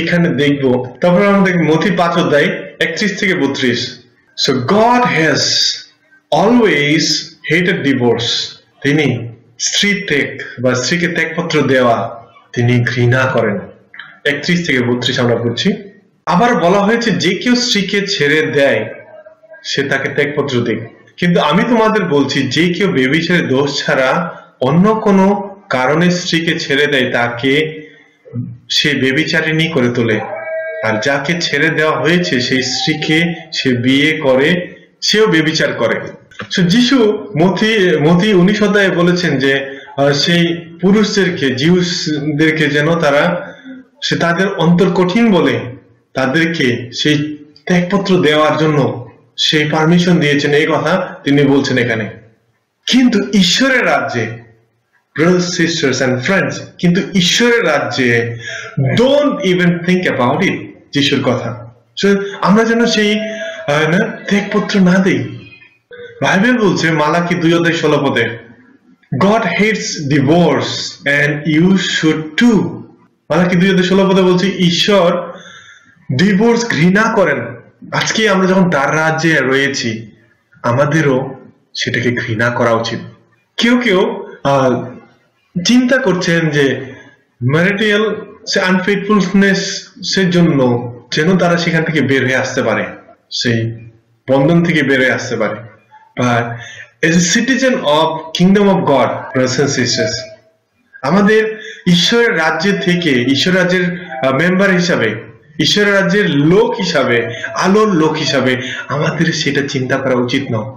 এখানে দেখবো, তারপরে আমরা দেখব মথি 5 অধ্যায় 31 থেকে 32। So God has always hated divorce, তিনি স্ত্রী ত্যাগ বা স্ত্রীকে ত্যাগপত্র দেওয়া তিনি ঘৃণা করেন। 31 থেকে 32 আমরা পড়ছি। আবার বলা হয়েছে যে কেউ স্ত্রীকে ছেড়ে দেয় সে তাকে ত্যাগপত্র দেয়। কিন্তু আমি তোমাদের বলছি যে কেউ ব্যভিচারে দোষ ছাড়া অন্য কোনো কারণে স্ত্রীকে ছেড়ে দেয় তাকে সে ব্যভিচারিণী করে তোলে, আর যাকে ছেড়ে দেওয়া হয়েছে সেই স্ত্রীকে সে বিয়ে করে সেও ব্যভিচার করে। যিশু মথি 19 অধ্যায়ে বলেছেন যে সেই পুরুষদেরকে, জিউসদেরকে যেন সে তাদের অন্তর কঠিন বলে তাদেরকে সেই ত্যাগপত্র দেওয়ার জন্য সেই পারমিশন দিয়েছেন, এই কথা তিনি বলছেন এখানে। কিন্তু ঈশ্বরের রাজ্যে, brothers, sisters and friends, কিন্তু ঈশ্বরের রাজ্যে don't even think about it, যিশুর কথা। আমরা যেন সেই ত্যাগপত্র না দেই। বাইবেল বলছে মালাকি 2:16 God hates divorce and you should too. মালাকি 2:16 বলছে ঈশ্বর ডিভোর্স ঘৃণা করেন। আজকে আমরা যখন তার রাজ্যে রয়েছি আমাদেরও সেটাকে ঘৃণা করা উচিত। কেউ কেউ চিন্তা করছেন যে ম্যারিটাল আনফেইথফুলনেস এর জন্য যেন তারা সেখান থেকে বের হয়ে আসতে পারে, সেই বন্ধন থেকে বের হয়ে আসতে পারে। But as a citizen of kingdom of God, brothers and sisters, আমাদের ঈশ্বরের রাজ্য থেকে, ঈশ্বর রাজ্যের মেম্বার হিসাবে, ঈশ্বরের রাজ্যের লোক হিসাবে, আলোর লোক হিসাবে আমাদের সেটা চিন্তা করা উচিত নয়।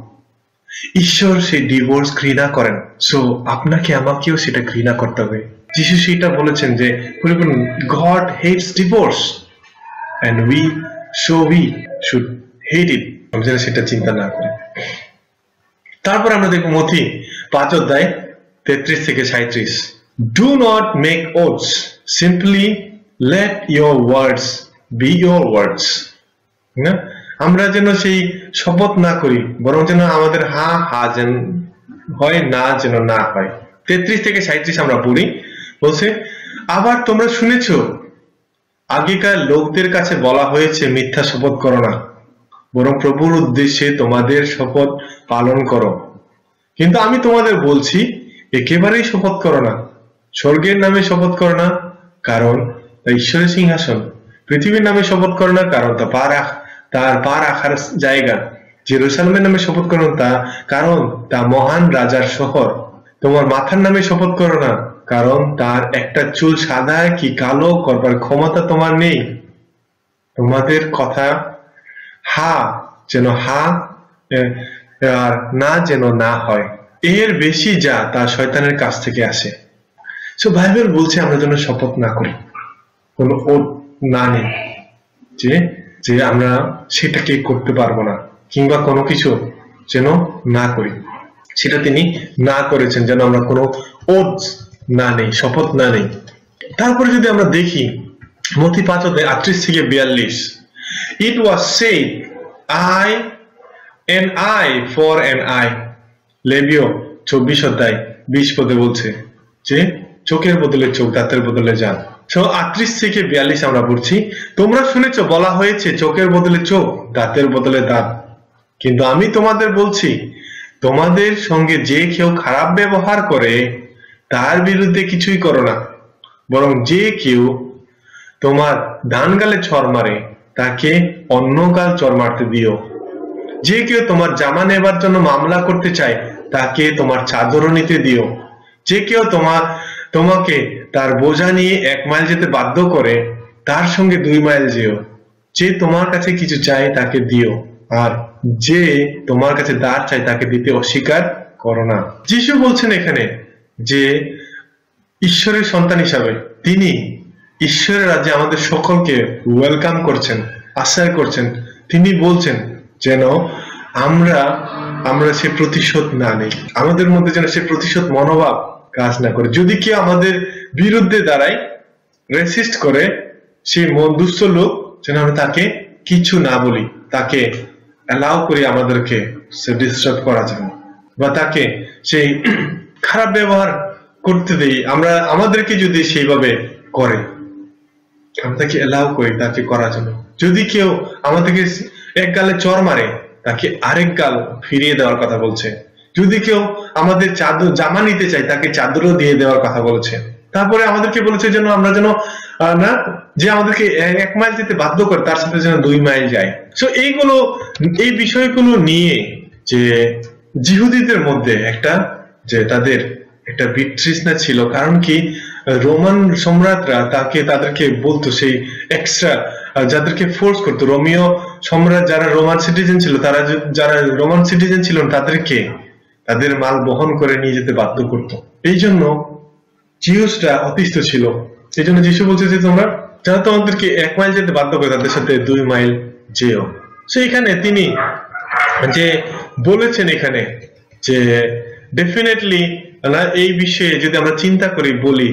ঈশ্বর সেই ডিভোর্স ঘৃণা করেন, সো আপনাকে আমাকেও সেটা ঘৃণা করতে হবে। যিশু সেটা বলেছেন যে God hates divorce and we should hate it, আমরা যেন সেটা চিন্তা না করি। তারপর আমরা দেখব মথি 5 অধ্যায় 33 থেকে 37 Do not make oaths, simply let your words be your words. না, আমরা যেন সেই শপথ না করি, বরং যেন আমাদের হা যেন হয়, না যেন না হয়। 33 থেকে 37 আমরা পড়ি। বলছে, আবার তোমরা শুনেছো আগেকার লোকদের কাছে বলা হয়েছে মিথ্যা শপথ করো না, বরং প্রভুর উদ্দেশ্যে তোমাদের শপথ পালন করো। কিন্তু আমি তোমাদের বলছি একেবারেই শপথ করো না, স্বর্গের নামে শপথ করো না কারণ তা ঈশ্বরের সিংহাসন, পৃথিবীর নামে শপথ করো না কারণ তার পা রাখার জায়গা, জেরুজালেমের নামে শপথ করো তা কারণ তা মহান রাজার শহর, তোমার মাথার নামে শপথ করো না কারণ তার একটা চুল সাদা কি কালো করবার ক্ষমতা তোমার নেই। তোমাদের কথা হা যেন হা আর না যেন না হয়, এর বেশি যা তা শয়তানের কাছ থেকে আসে। সো বাইবেল বলছে আমরা যেন শপথ না করি, কোনো ওট না নেই যে আমরা সেটাকে করতে পারবো না, কিংবা কোনো কিছু যেন না করি, সেটা তিনি না করেছেন, যেন আমরা কোনো ওট না নেই, শপথ না নেই। তারপরে যদি আমরা দেখি মথি 5 অধ্যায় 38 থেকে 42 It was said eye an eye for an eye. লেবিয় 24 অধ্যায় 20 পদে বলছে যে চোখের বদলে চোখ, দাঁতের বদলে জান। 38 থেকে 42 আমরা পড়ছি। তোমরা শুনেছো বলা হয়েছে চোখের বদলে চোখ, দাঁতের বদলে দাঁত, কিন্তু আমি তোমাদের বলছি তোমাদের সঙ্গে যে কেউ খারাপ ব্যবহার করে তার বিরুদ্ধে কিছুই করো না, বরং যে কেউ তোমার ডান গালে চড় মারে তাকে অন্য গাল চড় মারতে দিও। যে কেউ তোমার জামা নেবার জন্য মামলা করতে চায় তাকে তোমার চাদরও নিতে দিও। যে কেউ তোমাকে তার বোঝা নিয়ে 1 মাইল যেতে বাধ্য করে তার সঙ্গে 2 মাইল যেও। যে তোমার কাছে কিছু চায় তাকে দিও, আর যে তোমার কাছে দাঁড় চায় তাকে দিতে অস্বীকার করো না। যিশু বলছেন এখানে যে ঈশ্বরের সন্তান হিসাবে তিনি ঈশ্বরের রাজ্যে আমাদের সকলকে ওয়েলকাম করছেন, আশ্রয় করছেন। তিনি বলছেন যেন আমরা সে প্রতিশোধ না নেই, আমাদের মধ্যে যেন সে প্রতিশোধ মনোভাব কাজ না করে। যদি কেউ আমাদের বিরুদ্ধে দাঁড়ায়, রেসিস্ট করে, সেই দুষ্ট লোক, যেন আমরা তাকে কিছু না বলি, তাকে অ্যালাউ করি আমাদেরকে সে ডিস্টার্ব করা যায়, বা তাকে সেই খারাপ ব্যবহার করতে দেই। আমাদেরকে যদি সেইভাবে করে আমরা তাকে অ্যালাউ করি তাকে করার জন্য। যদি কেউ আমাদেরকে 1 গালে চড় মারে তাকে আরেক গাল ফিরিয়ে দেওয়ার কথা বলছে। যদি কেউ আমাদের চাদর জামা নিতে চায় তাকে চাদরও দিয়ে দেওয়ার কথা বলেছে। তারপরে আমাদেরকে বলেছে যেন আমরা যেন না যে আমাদেরকে 1 মাইল যেতে বাধ্য করে তার সাথে যেন 2 মাইল যায়। সো এই বিষয়গুলো নিয়ে যে জিহুদীদের মধ্যে একটা যে তাদের একটা বিতৃষ্ণা ছিল, কারণ কি রোমান সম্রাটরা তাদেরকে বলতো সেই এক্সট্রা যাদেরকে ফোর্স করতো, রোমীয় সম্রাট যারা রোমান সিটিজেন ছিল যারা রোমান সিটিজেন ছিল তাদেরকে তাদের মাল বহন করে নিয়ে যেতে বাধ্য করতো। এই জন্য জিউসরা অতিষ্ঠ ছিল। এই জন্য যিশু বলছে যে তোমরা যারা তোমাদেরকে 1 মাইল যেতে বাধ্য করে তাদের সাথে 2 মাইল যেও। সেইখানে তিনি যে বলেছেন এখানে যে ডেফিনেটলি না এই বিষয়ে যদি আমরা চিন্তা করি বলি,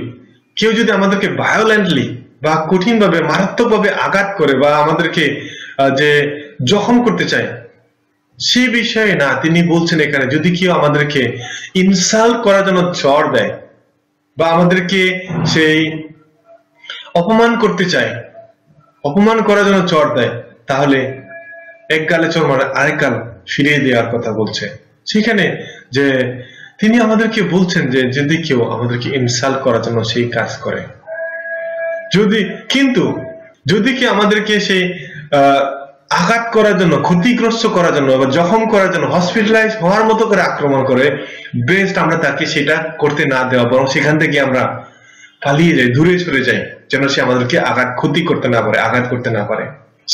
কেউ যদি আমাদেরকে ভায়োলেন্টলি বা কঠিন ভাবে মারাত্মক ভাবে আঘাত করে বা আমাদেরকে যে জখম করতে চায় সেই বিষয়ে না, তিনি বলছেন এখানে যদি কেউ আমাদেরকে ইনসাল্ট করার জন্য চর দেয় বা আমাদেরকে সেই অপমান করতে চায়, অপমান করার জন্য চর দেয়, তাহলে এক গালে চর মারে আরেক গাল ফিরিয়ে দেওয়ার কথা বলছে। সেখানে যে তিনি আমাদেরকে বলছেন যে যদি কেউ আমাদেরকে ইনসাল্ট করার জন্য সেই কাজ করে, যদি কেউ আমাদেরকে সেই আঘাত করার জন্য, ক্ষতিগ্রস্ত করার জন্য বা জখম করার জন্য হসপিটালাইজ হওয়ার মতো করে আক্রমণ করে, বেস্ট আমরা তাকে সেটা করতে না দেওয়া, বরং সেখান থেকে আমরা পালিয়ে যাই, দূরে সরে যাই, যেন সে আমাদেরকে ক্ষতি করতে না পারে, আঘাত করতে না পারে।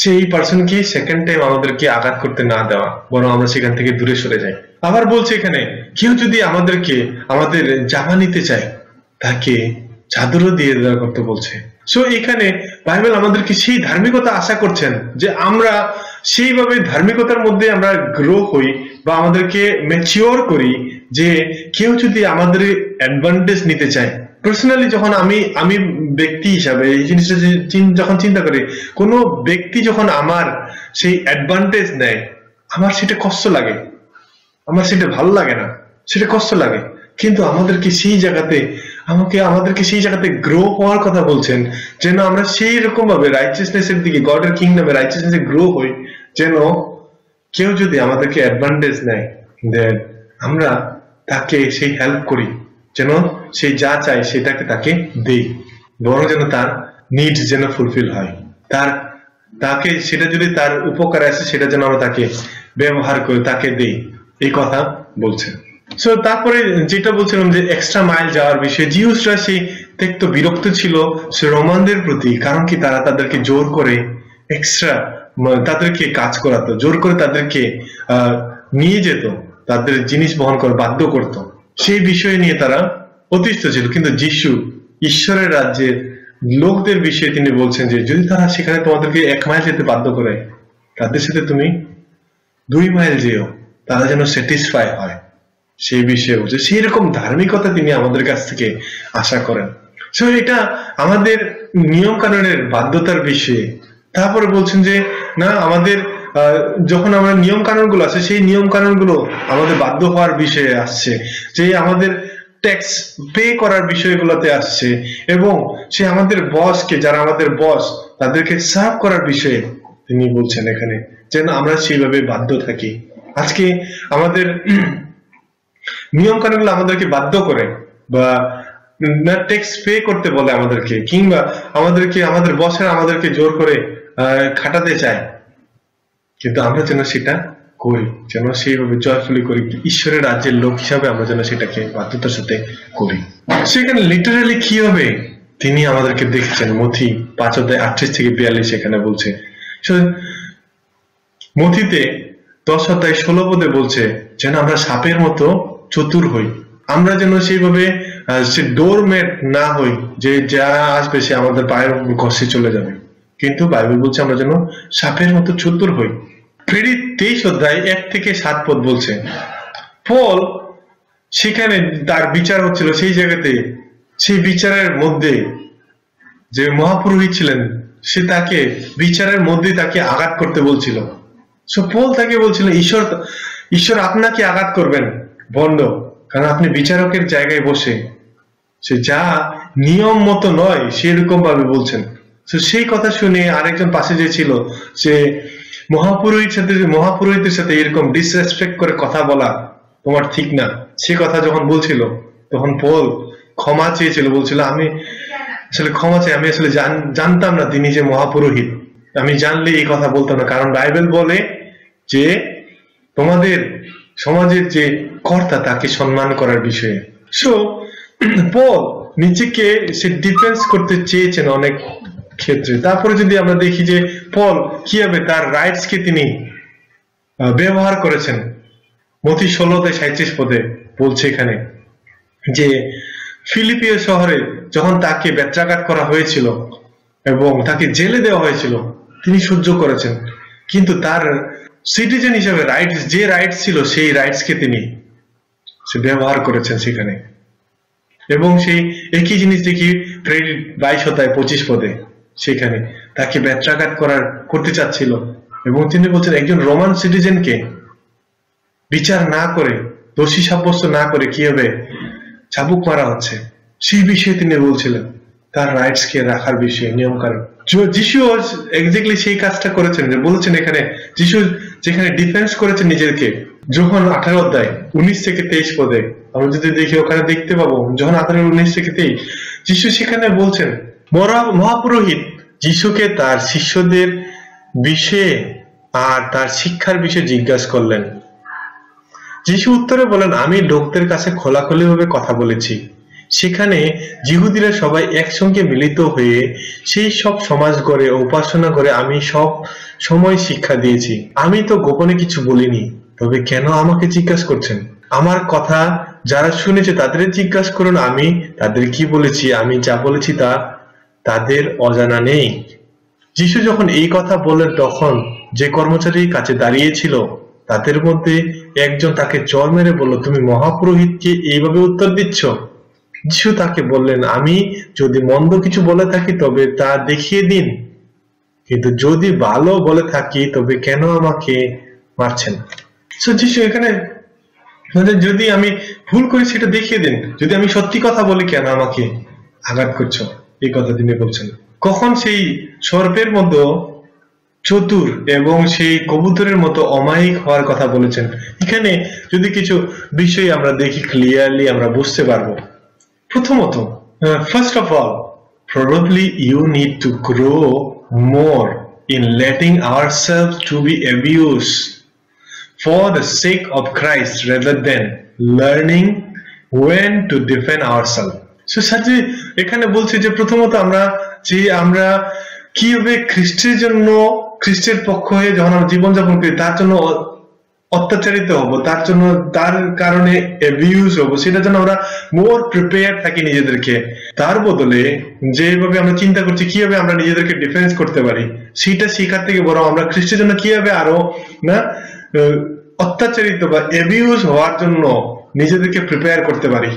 সেই পার্সনকে সেকেন্ড টাইম আমাদেরকে আঘাত করতে না দেওয়া, বরং আমরা সেখান থেকে দূরে সরে যাই। আবার বলছে এখানে কেউ যদি আমাদের জামা নিতে চায় তাকে চাদরও দিয়ে দেওয়ার কথা বলছে। সো এখানে বাইবেল আমাদেরকে সেই ধার্মিকতা আশা করছেন যে আমরা সেইভাবে ধার্মিকতার মধ্যে আমরা গ্রো হই বা আমাদেরকে ম্যাচিওর করি, যে কেউ যদি আমাদের অ্যাডভান্টেজ নিতে চায়। পার্সোনালি যখন আমি ব্যক্তি হিসাবে এই জিনিসটা যখন চিন্তা করি, কোনো ব্যক্তি যখন আমার সেই অ্যাডভান্টেজ নেয়, আমার সেটা কষ্ট লাগে, আমার সেটা ভালো লাগে না, সেটা কষ্ট লাগে। কিন্তু আমাদেরকে সেই জায়গাতে গ্রো হওয়ার কথা বলছেন, যেন আমরা সেই রকম ভাবে রাইচিয়াসনেসের দিকে, গডের কিংডমে রাইচিয়াসনেসে গ্রো হই, যেন কেউ যদি আমাদেরকে অ্যাডভান্টেজ নেয় দেন আমরা তাকে সেই হেল্প করি, যেন সে যা চায় সেটাকে তাকে দেই, বরং যেন তার নিডস যেন ফুলফিল হয়, তাকে সেটা যদি তার উপকারে আসে সেটা যেন আমরা তাকে ব্যবহার করে তাকে দেই, এই কথা বলছেন। সো তারপরে যেটা বলছিলাম যে এক্সট্রা মাইল যাওয়ার বিষয়ে, জিউসরা সেই দেখতো বিরক্ত ছিল সে রোমানদের প্রতি, কারণ কি তারা তাদেরকে জোর করে এক্সট্রা তাদেরকে কাজ করাতো, জোর করে তাদেরকে নিয়ে যেত, তাদের জিনিস বহন করে বাধ্য করত। সেই বিষয় নিয়ে তারা অতিষ্ঠ ছিল। কিন্তু যিশু ঈশ্বরের রাজ্যের লোকদের বিষয়ে তিনি বলছেন যে যদি তারা সেখানে তোমাদেরকে 1 মাইল যেতে বাধ্য করে, তাদের সাথে তুমি 2 মাইল যেও, তারা যেন স্যাটিসফাই হয়, সেই বিষয়ে বলছে। সেই রকম ধার্মিকতা তিনি আমাদের কাছ থেকে আশা করেন। সো এটা আমাদের নিয়ম কানুনের বাধ্যতার বিষয়ে। তারপরে বলছেন যে না, আমাদের যখন আমরা নিয়ম কানুন গুলো আছে, সেই নিয়ম কানুন গুলো আমাদের বাধ্য হওয়ার বিষয়ে আসছে, যে আমাদের ট্যাক্স পে করার বিষয়গুলোতে আসছে, এবং সে আমাদের বসকে, যারা আমাদের বস তাদেরকে সার্ভ করার বিষয়ে তিনি বলছেন এখানে, যেন আমরা সেইভাবে বাধ্য থাকি। আজকে আমাদের নিয়ম কানুনগুলো আমাদেরকে বাধ্য করে বা ট্যাক্স পে করতে বলে আমাদেরকে, কিংবা আমাদের বসের আমাদেরকে জোর করে খাটাতে চায়, কিন্তু আমরা যেন সেটা করি, যেন সেইভাবে জয়ফুলি করি, ঈশ্বরের রাজ্যের লোক হিসাবে আমরা যেন সেটাকে বাধ্যতার সাথে করি। সেখানে লিটারালি কি হবে তিনি আমাদেরকে দেখছেন। মথি 5:38-42 এখানে বলছে, মথিতে 10:16 বলছে যেন আমরা সাপের মতো চতুর হই, আমরা যেন সেইভাবে সে ডোরমেট না হই যে যা আসবে সে আমাদের পায়ের উপর ঘষে চলে যাবে, কিন্তু বাইবেল বলছে আমরা যেন সাপের মতো চতুর হই। প্রেরিত 23:1-7 বলছে, পল সেখানে তার বিচার হচ্ছিল, সেই জায়গাতে সেই বিচারের মধ্যে যে মহাপুরোহিত ছিলেন সে তাকে বিচারের মধ্যে তাকে আঘাত করতে বলছিল। সো পল তাকে বলছিল ঈশ্বর আপনাকে আঘাত করবেন ভণ্ড, কারণ আপনি বিচারকের জায়গায় বসে সে যা নিয়ম মতো নয় সেরকম ভাবে বলছেন। তো সেই কথা শুনে আরেকজন পাশে যে ছিল, সে মহাপুরোহিতের সাথে এরকম ডিসরেসপেক্ট করে কথা বলা, তোমার ঠিক না, সে কথা যখন বলছিল তখন পল ক্ষমা চেয়েছিল, বলছিল আমি আসলে ক্ষমা চাই, আমি আসলে জানতাম না তিনি যে মহাপুরোহিত, আমি জানলে এই কথা বলতাম না, কারণ বাইবেল বলে যে তোমাদের সমাজের যে কর্তা তাকে সম্মান করার বিষয়ে। সো পল নিজেকে সে ডিফেন্স করতে চেয়েছেন অনেক ক্ষেত্রে। তারপরে যদি আমরা দেখি যে পল কিভাবে তার রাইটস কে তিনি ব্যবহার করেছেন, মথি 16:37 বলছে এখানে যে ফিলিপিও শহরে যখন তাকে বেত্রাঘাত করা হয়েছিল এবং তাকে জেলে দেওয়া হয়েছিল, তিনি সহ্য করেছেন, কিন্তু তার সিটিজেন হিসেবে রাইটস, যে রাইটস ছিল সেই রাইটস কে তিনি ব্যবহার করেছেন সেখানে। এবং সেই একই জিনিস দেখি প্রেরিত 22:25 সেখানে তাকে বেত্রাঘাত করতে চাচ্ছিল এবং তিনি বলছেন একজন রোমান সিটিজেনকে বিচার না করে, দোষী সাব্যস্ত না করে কিভাবে চাবুক মারা হচ্ছে, সেই বিষয়ে তিনি বলছিলেন, তার রাইটস কে রাখার বিষয়ে নিয়ম কানুন। যিশু এক্স্যাক্টলি সেই কাজটা করেছেন, যে বলেছেন এখানে যিশু যেখানে ডিফেন্স করেছেন নিজেকে, যখন 18:19-23 আমরা যদি দেখি ওখানে দেখতে পাবো, যখন 18:19-23 যিশু সেখানে বলছেন, মহাপুরোহিত যিশুকে তার শিষ্যদের বিষয়ে আর তার শিক্ষার বিষয়ে জিজ্ঞাসা করলেন। যিশু উত্তরে বলেন, আমি লোকদের কাছে খোলাখুলি ভাবে কথা বলেছি, সেখানে জিহুদিরা সবাই একসঙ্গে মিলিত হয়ে সেই সব সমাজ গড়ে উপাসনা করে আমি সব সময় শিক্ষা দিয়েছি। আমি তো গোপনে কিছু বলিনি, তবে কেন আমাকে জিজ্ঞাসা করছেন? আমার কথা যারা শুনেছে তাদের জিজ্ঞাসা করুন, আমি তাদের কি বলেছি, আমি যা বলেছি তা তাদের অজানা নেই। যিশু যখন এই কথা বললেন, তখন যে কর্মচারী কাছে দাঁড়িয়েছিল তাদের মধ্যে একজন তাকে চড় মেরে বলল, তুমি মহাপুরোহিতকে এইভাবে উত্তর দিচ্ছ? যিশু তাকে বললেন, আমি যদি মন্দ কিছু বলে থাকি তবে তা দেখিয়ে দিন, কিন্তু যদি ভালো বলে থাকি তবে কেন আমাকে মারছেন? যিশু এখানে যদি আমি ভুল করি সেটা দেখিয়ে দিন, যদি আমি সত্যি কথা বলি কেন আমাকে আঘাত করছো, এই কথা তিনি বলছেন। কখন সেই সর্পের মতো চতুর এবং সেই কবুতরের মতো অমায়িক হওয়ার কথা বলেছেন, এখানে যদি কিছু বিষয় আমরা দেখি ক্লিয়ারলি আমরা বুঝতে পারবো। প্রথমত, first of all, probably you need to grow more in letting ourselves to be abused for the sake of Christ rather than learning when to defend ourselves. So সাথে এখানে বলছে যে প্রথমত আমরা কিভাবে খ্রিস্টের জন্য, খ্রিস্টের পক্ষ হয়ে যখন আমরা জীবনযাপন করি, তার জন্য অত্যাচারিত হবো, তার জন্য তার কারণে অ্যাবিউজ হবো, সেটার জন্য আমরা মোর প্রিপেয়ার থাকি নিজেদেরকে। তার বদলে যেভাবে আমরা চিন্তা করছি কিভাবে আমরা নিজেদেরকে ডিফেন্স করতে পারি, সেটা শেখার থেকে বরং আমরা খ্রিস্টের জন্য কিভাবে আরো না অত্যাচারিত বা অ্যাবিউজ হওয়ার জন্য নিজেদেরকে প্রিপেয়ার করতে পারি,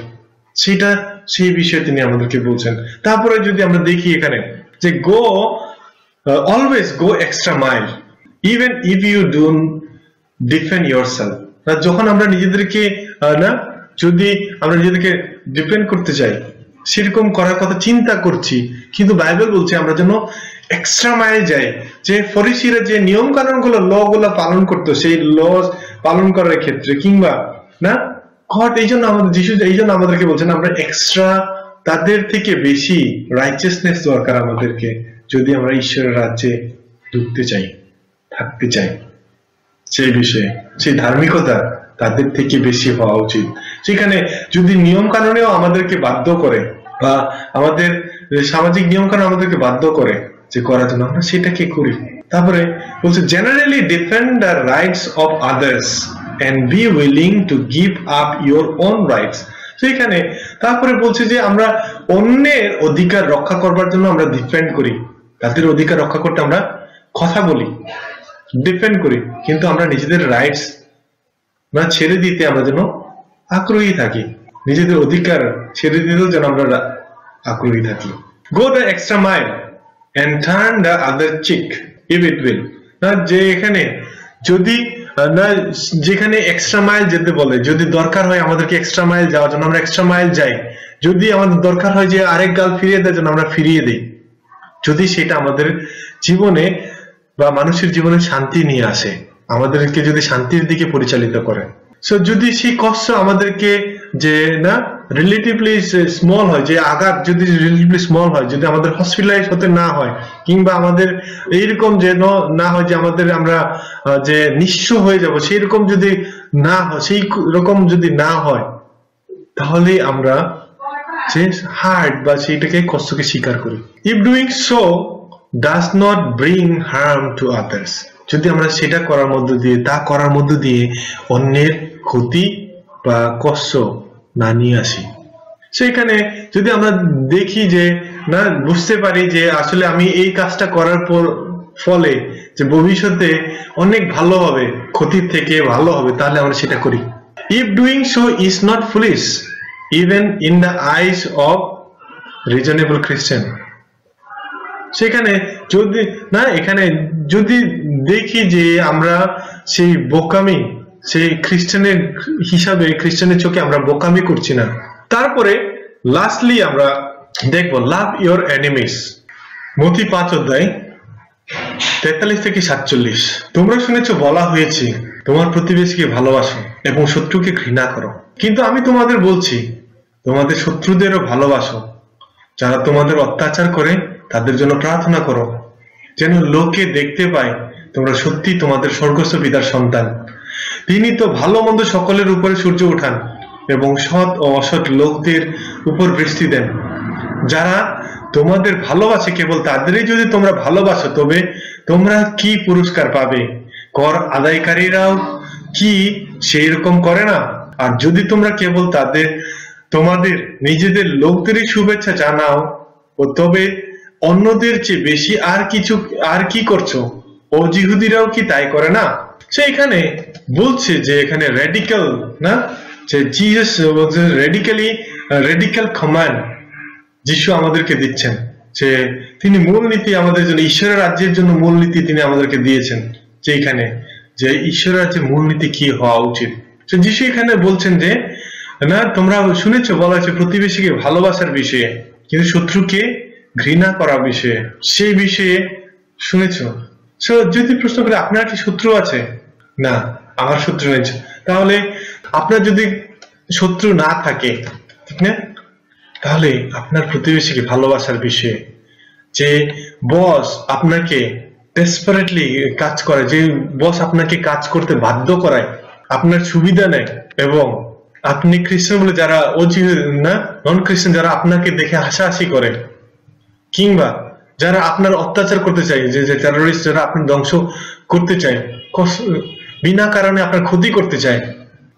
সেটা সেই বিষয়ে তিনি আমাদেরকে বলছেন। তারপরে যদি আমরা দেখি এখানে যে always go extra mile even if you don't defend yourself. যখন আমরা নিজেদেরকে যদি আমরা নিজেদেরকে ডিফেন্ড করতে চাই, সেরকম করার কথা চিন্তা করছি, কিন্তু বাইবেল বলছে আমরা যেন এক্সট্রা মাইল যাই। যে ফরিসিরা যে নিয়ম কানুন গুলো, ল গুলো পালন করতো, সেই ল পালন করার ক্ষেত্রে কিংবা গড এই জন্য আমাদেরকে বলছেন আমরা এক্সট্রা, তাদের থেকে বেশি রাইচিয়াসনেস দরকার আমাদেরকে, যদি আমরা ঈশ্বরের রাজ্যে ঢুকতে চাই, থাকতে চাই। সেই বিষয়ে সেই ধার্মিকতা তাদের থেকে বেশি হওয়া উচিত। সেখানে যদি নিয়ম কানুনেও আমাদেরকে বাধ্য করে বা আমাদের সামাজিক নিয়ম কানুন আমাদেরকে বাধ্য করে যে করার জন্য, আমরা সেটাকে করি। তারপরে বলছে generally defend the rights of others and be willing to give up your own rights. সেখানে তারপরে বলছে যে আমরা অন্যের অধিকার রক্ষা করবার জন্য আমরা ডিফেন্ড করি, তাদের অধিকার রক্ষা করতে আমরা কথা বলি, ডিফেন্ড করি, কিন্তু আমরা নিজেদের রাইটস ছেড়ে দিতে আমরা যেন আগ্রহী থাকি, নিজেদের অধিকার ছেড়ে দিতেও যেন আমরা আগ্রহী থাকি। Go the extra mile and turn the other cheek if it will. যে এখানে যদি যেখানে এক্সট্রা মাইল যেতে বলে, যদি দরকার হয় আমাদেরকে এক্সট্রা মাইল যাওয়ার জন্য আমরা এক্সট্রা মাইল যাই, যদি আমাদের দরকার হয় যে আরেক গাল ফিরিয়ে দেওয়ার জন্য আমরা ফিরিয়ে দিই, যদি সেটা আমাদের জীবনে বা মানুষের জীবনে শান্তি নিয়ে আসে, আমাদেরকে যদি শান্তির দিকে পরিচালিত করে। সো যদি সেই কষ্ট আমাদেরকে যে না রিলেটিভলি স্মল হয়, যে আঘাত যদি রিলেটিভলি স্মল হয়, যদি আমাদের হসপিটালাইজ হতে না হয়, কিংবা আমাদের এইরকম যে না হয় যে আমাদের আমরা যে নিঃস্ব হয়ে যাব, সেই রকম যদি না হয়, সেই রকম যদি না হয়, তাহলে আমরা যে হার্ট বা সেইটাকে কষ্টকে স্বীকার করি। If doing so does not bring harm to others, যদি আমরা সেটা করার মধ্য দিয়ে অন্যের ক্ষতি বা কষ্ট না নিয়ে আসি। সেখানে যদি আমরা দেখি যে না বুঝতে পারি যে আসলে আমি এই কাজটা করার ফলে যে ভবিষ্যতে অনেক ভালো হবে, ক্ষতির থেকে ভালো হবে, তাহলে আমরা সেটা করি। If doing so is not foolish even in the eyes of reasonable খ্রিস্টান, সেখানে যদি না এখানে যদি দেখি যে আমরা সেই বোকামি, সেই খ্রিস্টানের হিসাবে খ্রিস্টানের চোখে আমরা বোকামি করছি না। তারপরে লাস্টলি আমরা দেখবো লাভ ইয়োর এনিমিস, মথি 5 অধ্যায় 43 থেকে 47। তোমরা শুনেছো বলা হয়েছে তোমার প্রতিবেশীকে ভালোবাসো এবং শত্রুকে ঘৃণা করো, কিন্তু আমি তোমাদের বলছি তোমাদের শত্রুদেরও ভালোবাসো, যারা তোমাদের অত্যাচার করে তাদের জন্য প্রার্থনা করো, যেন লোকে দেখতে পায় তোমরা সত্যি তোমাদের স্বর্গস্থ পিতার সন্তান। তিনি তো ভালো মন্দ সকলের উপরে সূর্য ওঠান এবং সৎ ও অসৎ লোকদের উপর বৃষ্টি দেন। যারা তোমাদের ভালোবাসে কেবল তাদেরই যদি তোমরা ভালোবাসো, তবে তোমরা কি পুরস্কার পাবে? কর আদায়কারীরাও কি সেই রকম করে না? আর যদি তোমরা কেবল তোমাদের নিজেদের লোকদেরই শুভেচ্ছা জানাও, ও তবে অন্যদের চেয়ে বেশি আর কি করছো? ও জিহুদিরাও কি তাই করে না? সে এখানে বলছে যে এখানে রেডিক্যাল না, যে জিসাস রেডিক্যাল কমান্ড যিশু আমাদেরকে দিচ্ছেন, যে তিনি মূলনীতি আমাদের জন্য, ঈশ্বরের রাজ্যের জন্য মূলনীতি তিনি আমাদেরকে দিয়েছেন, যে এখানে যে ঈশ্বরের রাজ্যের মূলনীতি কি হওয়া উচিত। তো যিশু এখানে বলছেন যে না তোমরা শুনেছো বলা হয়েছে প্রতিবেশীকে ভালোবাসার বিষয়ে, কিন্তু শত্রুকে ঘৃণা করার বিষয়ে, সেই বিষয়ে শুনেছো। সো যদি প্রশ্ন করে আপনার কি শত্রু আছে? না, আমার শত্রু নেই। তাহলে আপনার যদি শত্রু না থাকে, ঠিক না, তাহলে আপনার প্রতিবেশীকে ভালোবাসার বিষয়ে, যে বস আপনাকে ডেসপারেটলি কাজ করে, যে বস আপনাকে কাজ করতে বাধ্য করায়, আপনার সুবিধা নেয়, এবং আপনি খ্রিস্টান বলে যারা নন খ্রিস্টান যারা আপনাকে দেখে হাসাহাসি করে, কিংবা যারা আপনার অত্যাচার করতে চায়, যে টেররিস্ট যারা আপনি ধ্বংস করতে চায়, বিনা কারণে আপনার ক্ষতি করতে চায়।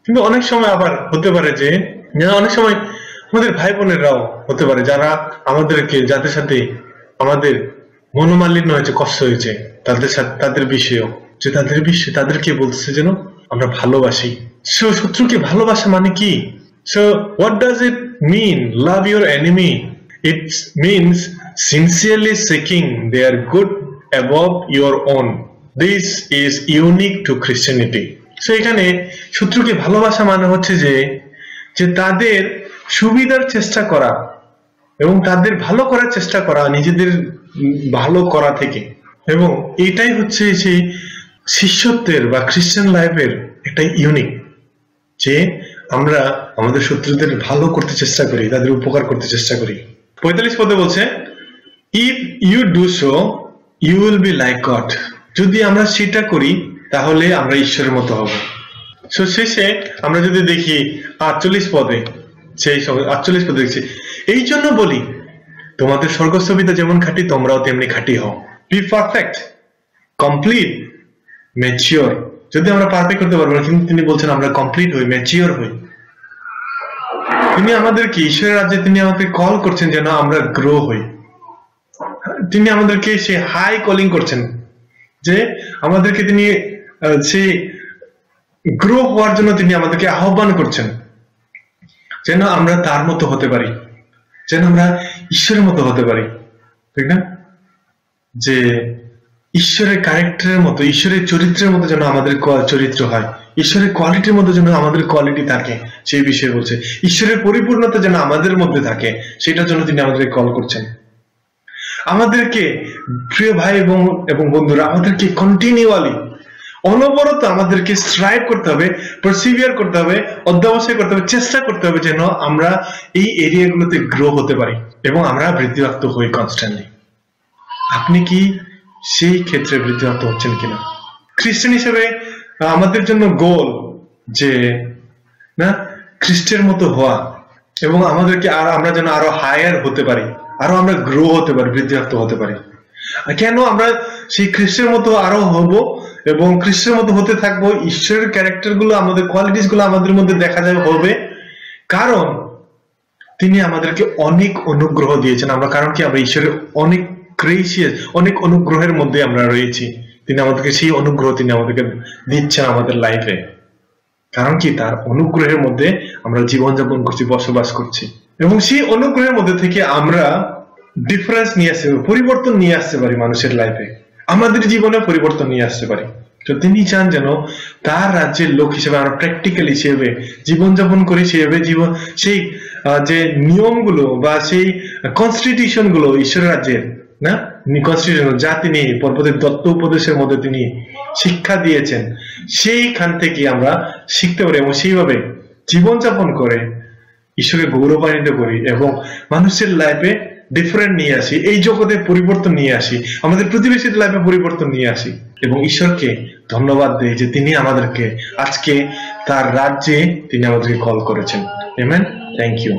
কিন্তু অনেক সময় আবার হতে পারে যে অনেক সময় আমাদের ভাই বোনেরাও হতে পারে যারা যাদের সাথে আমাদের মনোমালিন্য হয়েছে, কষ্ট হয়েছে, তাদের বিষয়েও, যে তাদেরকে বলছে যেন আমরা ভালোবাসি। সো শত্রুকে ভালোবাসা মানে কি? So what does it mean love your enemy? It means sincerely seeking their good above your own. This is unique to Christianity. So এখানে শত্রুকে ভালোবাসা মানে হচ্ছে যে তাদের সুবিধার চেষ্টা করা এবং তাদের ভালো করার চেষ্টা করা, নিজেদের ভালো করা থেকে। এবং এটাই হচ্ছে সেই শিষ্যত্বের বা খ্রিস্টান লাইফের একটা ইউনিক, যে আমরা আমাদের শত্রুদের ভালো করতে চেষ্টা করি, তাদের উপকার করতে চেষ্টা করি। 45 পদে বলছে if you do so you will be like God, যদি আমরা সেটা করি তাহলে আমরা ঈশ্বরের মতো হব। সো শেষে আমরা যদি দেখি 48 পদে, সেই 48 পদে দেখছি এই জন্য বলি তোমাদের স্বর্গস্থ পিতা যেমন খাঁটি তোমরাও তেমনি খাঁটি হও। Be perfect, complete, mature. যদি আমরা পারফেক্ট করতে পারবো না, কিন্তু তিনি বলছেন আমরা কমপ্লিট হই, ম্যাচিওর হই। তিনি আমাদেরকে ঈশ্বরের রাজ্যে তিনি আমাদের কল করছেন যেন আমরা গ্রো হই। তিনি আমাদেরকে সে হাই কলিং করছেন, যে আমাদেরকে তিনি সেই গ্রো হওয়ার জন্য তিনি আমাদেরকে আহ্বান করছেন, যেন আমরা তার মতো হতে পারি, যেন আমরা ঈশ্বরের মতো হতে পারি, ঠিক না? যে ঈশ্বরের ক্যারেক্টারের মতো, ঈশ্বরের চরিত্রের মতো যেন আমাদের চরিত্র হয়, ঈশ্বরের কোয়ালিটির মধ্যে যেন আমাদের কোয়ালিটি থাকে, সেই বিষয়ে বলছে। ঈশ্বরের পরিপূর্ণতা যেন আমাদের মধ্যে থাকে, সেটার জন্য তিনি আমাদেরকে কল করছেন। আমাদেরকে প্রিয় ভাই এবং বন্ধুরা, আমাদেরকে কন্টিনিউয়ালি অনবরত আমাদেরকে স্ট্রাইভ করতে হবে, পারসিভিয়ার করতে হবে, অধ্যবসায় করতে হবে, চেষ্টা করতে হবে যেন আমরা এই এরিয়াগুলোতে গ্রো হতে পারি এবং আমরা বৃদ্ধিপ্রাপ্ত হই কনস্ট্যান্টলি। আপনি কি সেই ক্ষেত্রে বৃদ্ধিপ্রাপ্ত হচ্ছেন কিনা? খ্রিস্টান হিসেবে আমাদের জন্য গোল যে না খ্রিস্টের মতো হওয়া এবং আমাদেরকে আমরা যেন আরো হায়ার হতে পারি, আরো আমরা গ্রো হতে পারি, বৃদ্ধিপ্রাপ্ত হতে পারি। কেন আমরা সেই খ্রিস্টের মতো আরো হব এবং খ্রিস্টের মতো হতে থাকবো? ঈশ্বরের ক্যারেক্টার গুলো, আমাদের কোয়ালিটিস গুলো আমাদের মধ্যে দেখা যাবে হবে, কারণ তিনি আমাদেরকে অনেক অনুগ্রহ দিয়েছেন। আমরা কারণ কি আমরা ঈশ্বরের অনেক গ্রেসিয়াস, অনেক অনুগ্রহের মধ্যে আমরা রয়েছি। তিনি আমাদেরকে সেই অনুগ্রহ তিনি আমাদেরকে দিচ্ছেন আমাদের লাইফে। কারণ কি তার অনুগ্রহের মধ্যে আমরা জীবনযাপন করছি, বসবাস করছি, এবং সেই অনুগ্রহের মধ্যে থেকে আমরা ডিফারেন্স নিয়ে আসতে পারি, পরিবর্তন নিয়ে আসতে পারি মানুষের লাইফে, আমাদের জীবনে পরিবর্তন নিয়ে আসতে পারি। তো তিনি চান যেন তার রাজ্যের লোক হিসেবে আমরা প্র্যাকটিক্যাল হিসেবে জীবনযাপন করি, সেভাবে জীবন সেই যে নিয়মগুলো বা সেই কনস্টিটিউশন গুলো ঈশ্বরের রাজ্যের না কনস্টিটিউশন যা তিনি পর্বতের দত্ত উপদেশের মধ্যে তিনি শিক্ষা দিয়েছেন, সেইখান থেকে আমরা শিখতে পারি এবং সেইভাবে জীবনযাপন করে ঈশ্বরকে গৌরবান্বিত করি এবং মানুষের লাইফে ডিফারেন্ট নিয়ে আসি, এই জগতে পরিবর্তন নিয়ে আসি, আমাদের প্রতিবেশীর লাইফে পরিবর্তন নিয়ে আসি এবং ঈশ্বরকে ধন্যবাদ দেই যে তিনি আমাদেরকে আজকে তার রাজ্যে তিনি আমাদেরকে কল করেছেন। Amen. Thank you.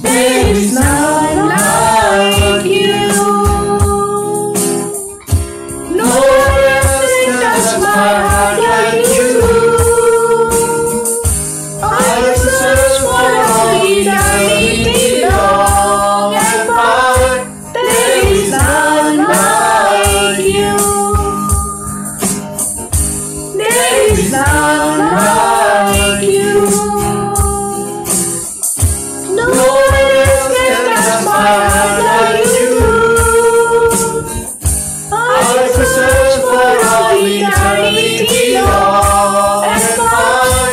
There is none like you. No one else can touch my heart like you. I will search for all eternity long and far. There is none like you. There is none like you. No one else can touch my heart like you. I will search for all eternity long and far.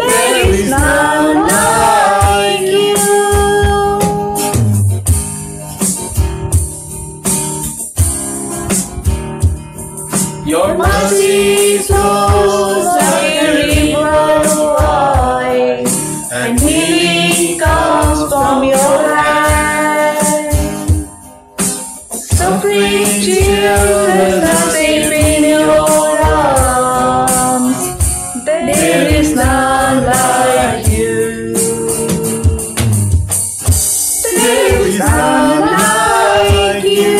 There is none like you. Your mercy flows like a river wide, and healing comes from your hand. Suffering children are safe in your arms. There is none like you. There is none like you.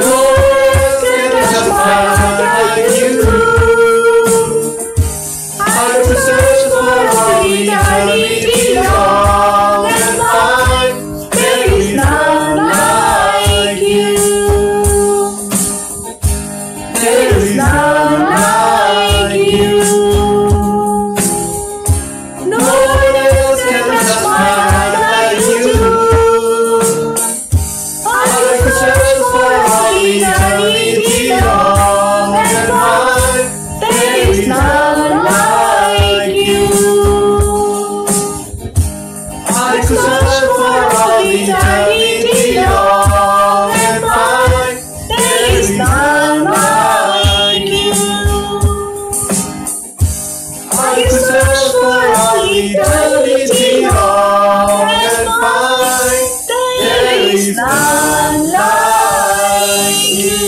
No one else can touch my heart like you. I will search for all eternity long and far. There is none like you. There is none like you. No one else can touch my heart like you. I will search for all eternity long and far. There is none like you. I could search for all eternity long and far. There is none like you. I could search for all eternity long and far. There is none like you.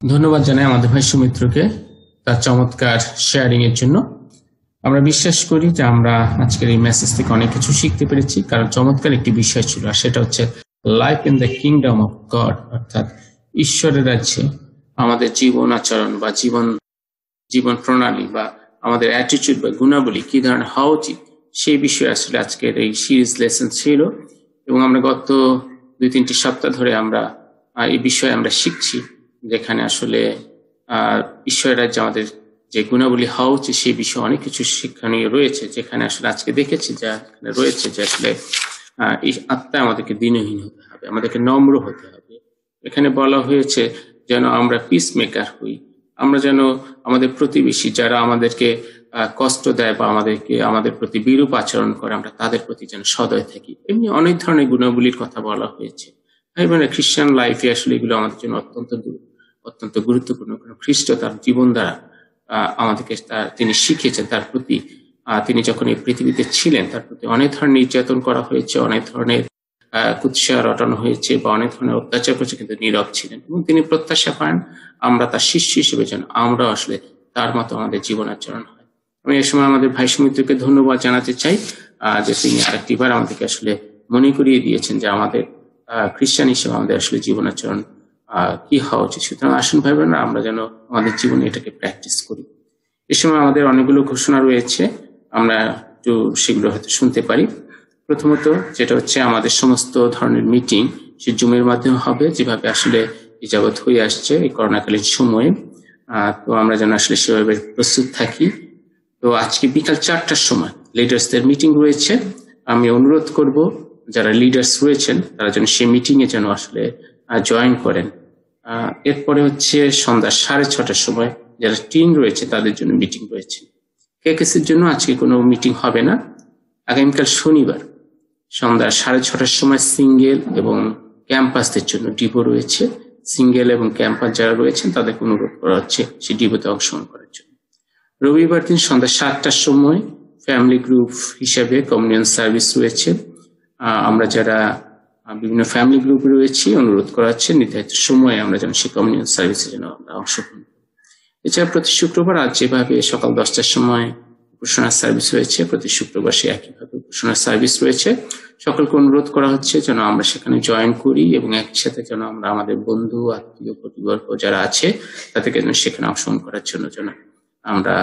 ধন্যবাদ জানাই আমাদের ভাই সুমিত্রকে তার চমৎকার sharing এর জন্য। আমরা বিশ্বাস করি যে আমরা আজকের এই মেসেজ থেকে অনেক কিছু শিখতে পেরেছি, কারণ চমৎকার একটি বিষয় ছিল, আর সেটা হচ্ছে life in the kingdom of god, অর্থাৎ ঈশ্বরের রাজ্যে আমাদের জীবন আচরণ বা জীবন প্রণালী বা আমাদের অ্যাটিটিউড বা গুণাবলী কি ধরনের হওয়া উচিত, সেই বিষয়ে আসলে আজকের এই সিরিজ লেসন ছিল। এবং আমরা গত 2-3টি সপ্তাহ ধরে আমরা এই বিষয়ে আমরা শিখছি যেখানে আসলে ঈশ্বরের রাজ্যে আমাদের যে গুণাবলী হওয়া উচিত সেই বিষয়ে অনেক কিছু শিক্ষণীয় রয়েছে, যেখানে আসলে আজকে দেখেছি যা রয়েছে যে আসলে এই আত্মায় আমাদেরকে দিনহীন হতে হবে, আমাদেরকে নম্র হতে হবে। এখানে বলা হয়েছে যেন আমরা পিস মেকার হই, আমরা যেন আমাদের প্রতিবেশী যারা আমাদেরকে কষ্ট দেয় বা আমাদের প্রতি বিরূপ আচরণ করে, আমরা তাদের প্রতি যেন সদয় থাকি। এমনি অনেক ধরনের গুণাবলীর কথা বলা হয়েছে। মানে খ্রিস্টান লাইফে আসলে এগুলো আমাদের জন্য অত্যন্ত গুরুত্বপূর্ণ। খ্রিস্ট তার জীবন দ্বারা আমাদেরকে তিনি শিখিয়েছেন, তার প্রতি তিনি যখন এই পৃথিবীতে ছিলেন তার প্রতি অনেক ধরনের নির্যাতন করা হয়েছে, অনেক ধরনের কুৎসা রটানো হয়েছে বা অনেক ধরনের অত্যাচার করেছে, কিন্তু নীরব ছিলেন এবং তিনি প্রত্যাশা করেন আমরা তার শিষ্য হিসেবে যেন আমরা আসলে তার মতো আমাদের জীবন আচরণ হয়। আমি এই সময় আমাদের ভাই সুমিত্রকে ধন্যবাদ জানাতে চাই যে তিনি আরেকটিবার আমাদেরকে আসলে মনে করিয়ে দিয়েছেন যে আমাদের খ্রিস্টান হিসেবে আমাদের আসলে জীবন আচরণ কি হওয়া উচিত। সুতরাং আসুন ভাই বোনেরা, আমরা যেন আমাদের জীবনে এটাকে প্র্যাকটিস করি। এ সময় আমাদের অনেকগুলো ঘোষণা রয়েছে, আমরা একটু সেগুলো হয়তো শুনতে পারি। প্রথমত যেটা হচ্ছে আমাদের সমস্ত ধরনের মিটিং সে জুমের মাধ্যমে হবে, যেভাবে আসলে যাবৎ হয়ে আসছে এই করোনাকালীন সময়ে। তো আমরা যেন আসলে সেভাবে প্রস্তুত থাকি। তো আজকে বিকাল 4টার সময় লিডার্সদের মিটিং রয়েছে। আমি অনুরোধ করব যারা লিডার্স রয়েছেন তারা যেন সেই মিটিং এ যেন আসলে জয়েন করেন। এরপরে হচ্ছে সন্ধ্যা 6:30টার সময় যারা টিম রয়েছে তাদের জন্য মিটিং রয়েছে। কেকেসের জন্য আজকে কোনো মিটিং হবে না। আগামীকাল শনিবার সন্ধ্যা 6:30টার সময় সিঙ্গেল এবং ক্যাম্পাসদের জন্য ডিভো রয়েছে। সিঙ্গেল এবং ক্যাম্পাস যারা রয়েছেন তাদেরকে অনুরোধ করা হচ্ছে সেই ডিভোতে অংশগ্রহণ করার জন্য। রবিবার দিন সন্ধ্যা 7টার সময় ফ্যামিলি গ্রুপ হিসাবে কমিউনিয়ন সার্ভিস রয়েছে। আমরা যারা বিভিন্ন ফ্যামিলি গ্রুপ রয়েছি অনুরোধ করা হচ্ছে নির্ধারিত সময়ে আমরা যেন সেই কমিউনিয়ন সার্ভিসে যেন আমরা অংশগ্রহণ করি। এছাড়া প্রতি শুক্রবার আজ যেভাবে সকাল 10টার সময় উপাসনার সার্ভিস রয়েছে, প্রতি শুক্রবার সে একইভাবে উপাসনার সার্ভিস রয়েছে। সকলকে অনুরোধ করা হচ্ছে যেন আমরা সেখানে জয়েন করি এবং একসাথে যেন আমরা আমাদের বন্ধু আত্মীয় পরিবর্গ যারা আছে তাদেরকে যেন সেখানে অংশগ্রহণ করার জন্য যেন আমরা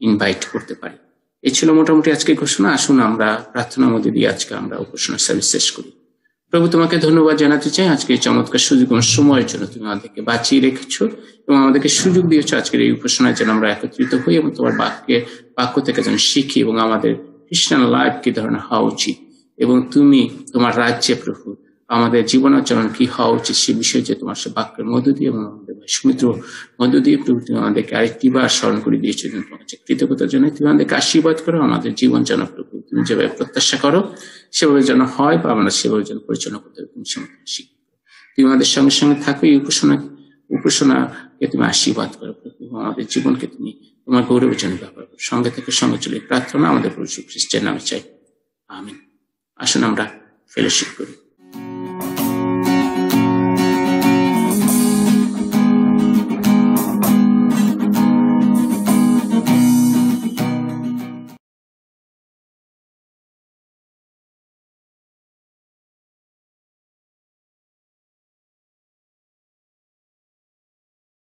ইনভাইট করতে পারি। এই ছিল মোটামুটি আজকে ঘোষণা। আসুন আমরা প্রার্থনার মধ্যে দিয়ে আজকে আমরা উপাসনার সার্ভিস শেষ করি। প্রভু, তোমাকে ধন্যবাদ জানাতে চাই আজকে এই চমৎকার সুযোগ এবং সময়ের জন্য। তুমি আমাদেরকে বাঁচিয়ে রেখেছো এবং আমাদেরকে সুযোগ দিয়েছো আজকের এই উপাসনায় যেন আমরা একত্রিত হই এবং তোমার বাক্য থেকে যেন শিখি এবং আমাদের খ্রিস্টান লাইফ কি ধরনের হওয়া উচিত এবং তুমি তোমার রাজ্যে প্রভু আমাদের জীবনাচরণ কি হওয়া উচিত সে বিষয়ে যে তোমার সে বাক্যের মধ্য দিয়ে এবং আমাদের সুমিত্র মধ্য দিয়ে প্রভু তুমি আমাদেরকে আরেকটিবার স্মরণ করে দিয়েছো। তোমার কাছে কৃতজ্ঞতার জন্য তুমি আমাদেরকে আশীর্বাদ করো। আমাদের জীবন যেন প্রভু তুমি যেভাবে প্রত্যাশা করো সেভাবে যেন হয় বা আমরা সেভাবে যেন পরিচালনা করতে তুমি শিখো। তুমি আমাদের সঙ্গে সঙ্গে থাকো। এই উপাসনাকে তুমি আশীর্বাদ করো প্রভু। আমাদের জীবনকে তুমি তোমার গৌরবের জন্য ব্যবহার করো। সঙ্গে থেকে সঙ্গে চলে প্রার্থনা আমাদের প্রভু খ্রিস্টের নামে চাই, আমিন। আসুন আমরা ফেলোশিপ করি।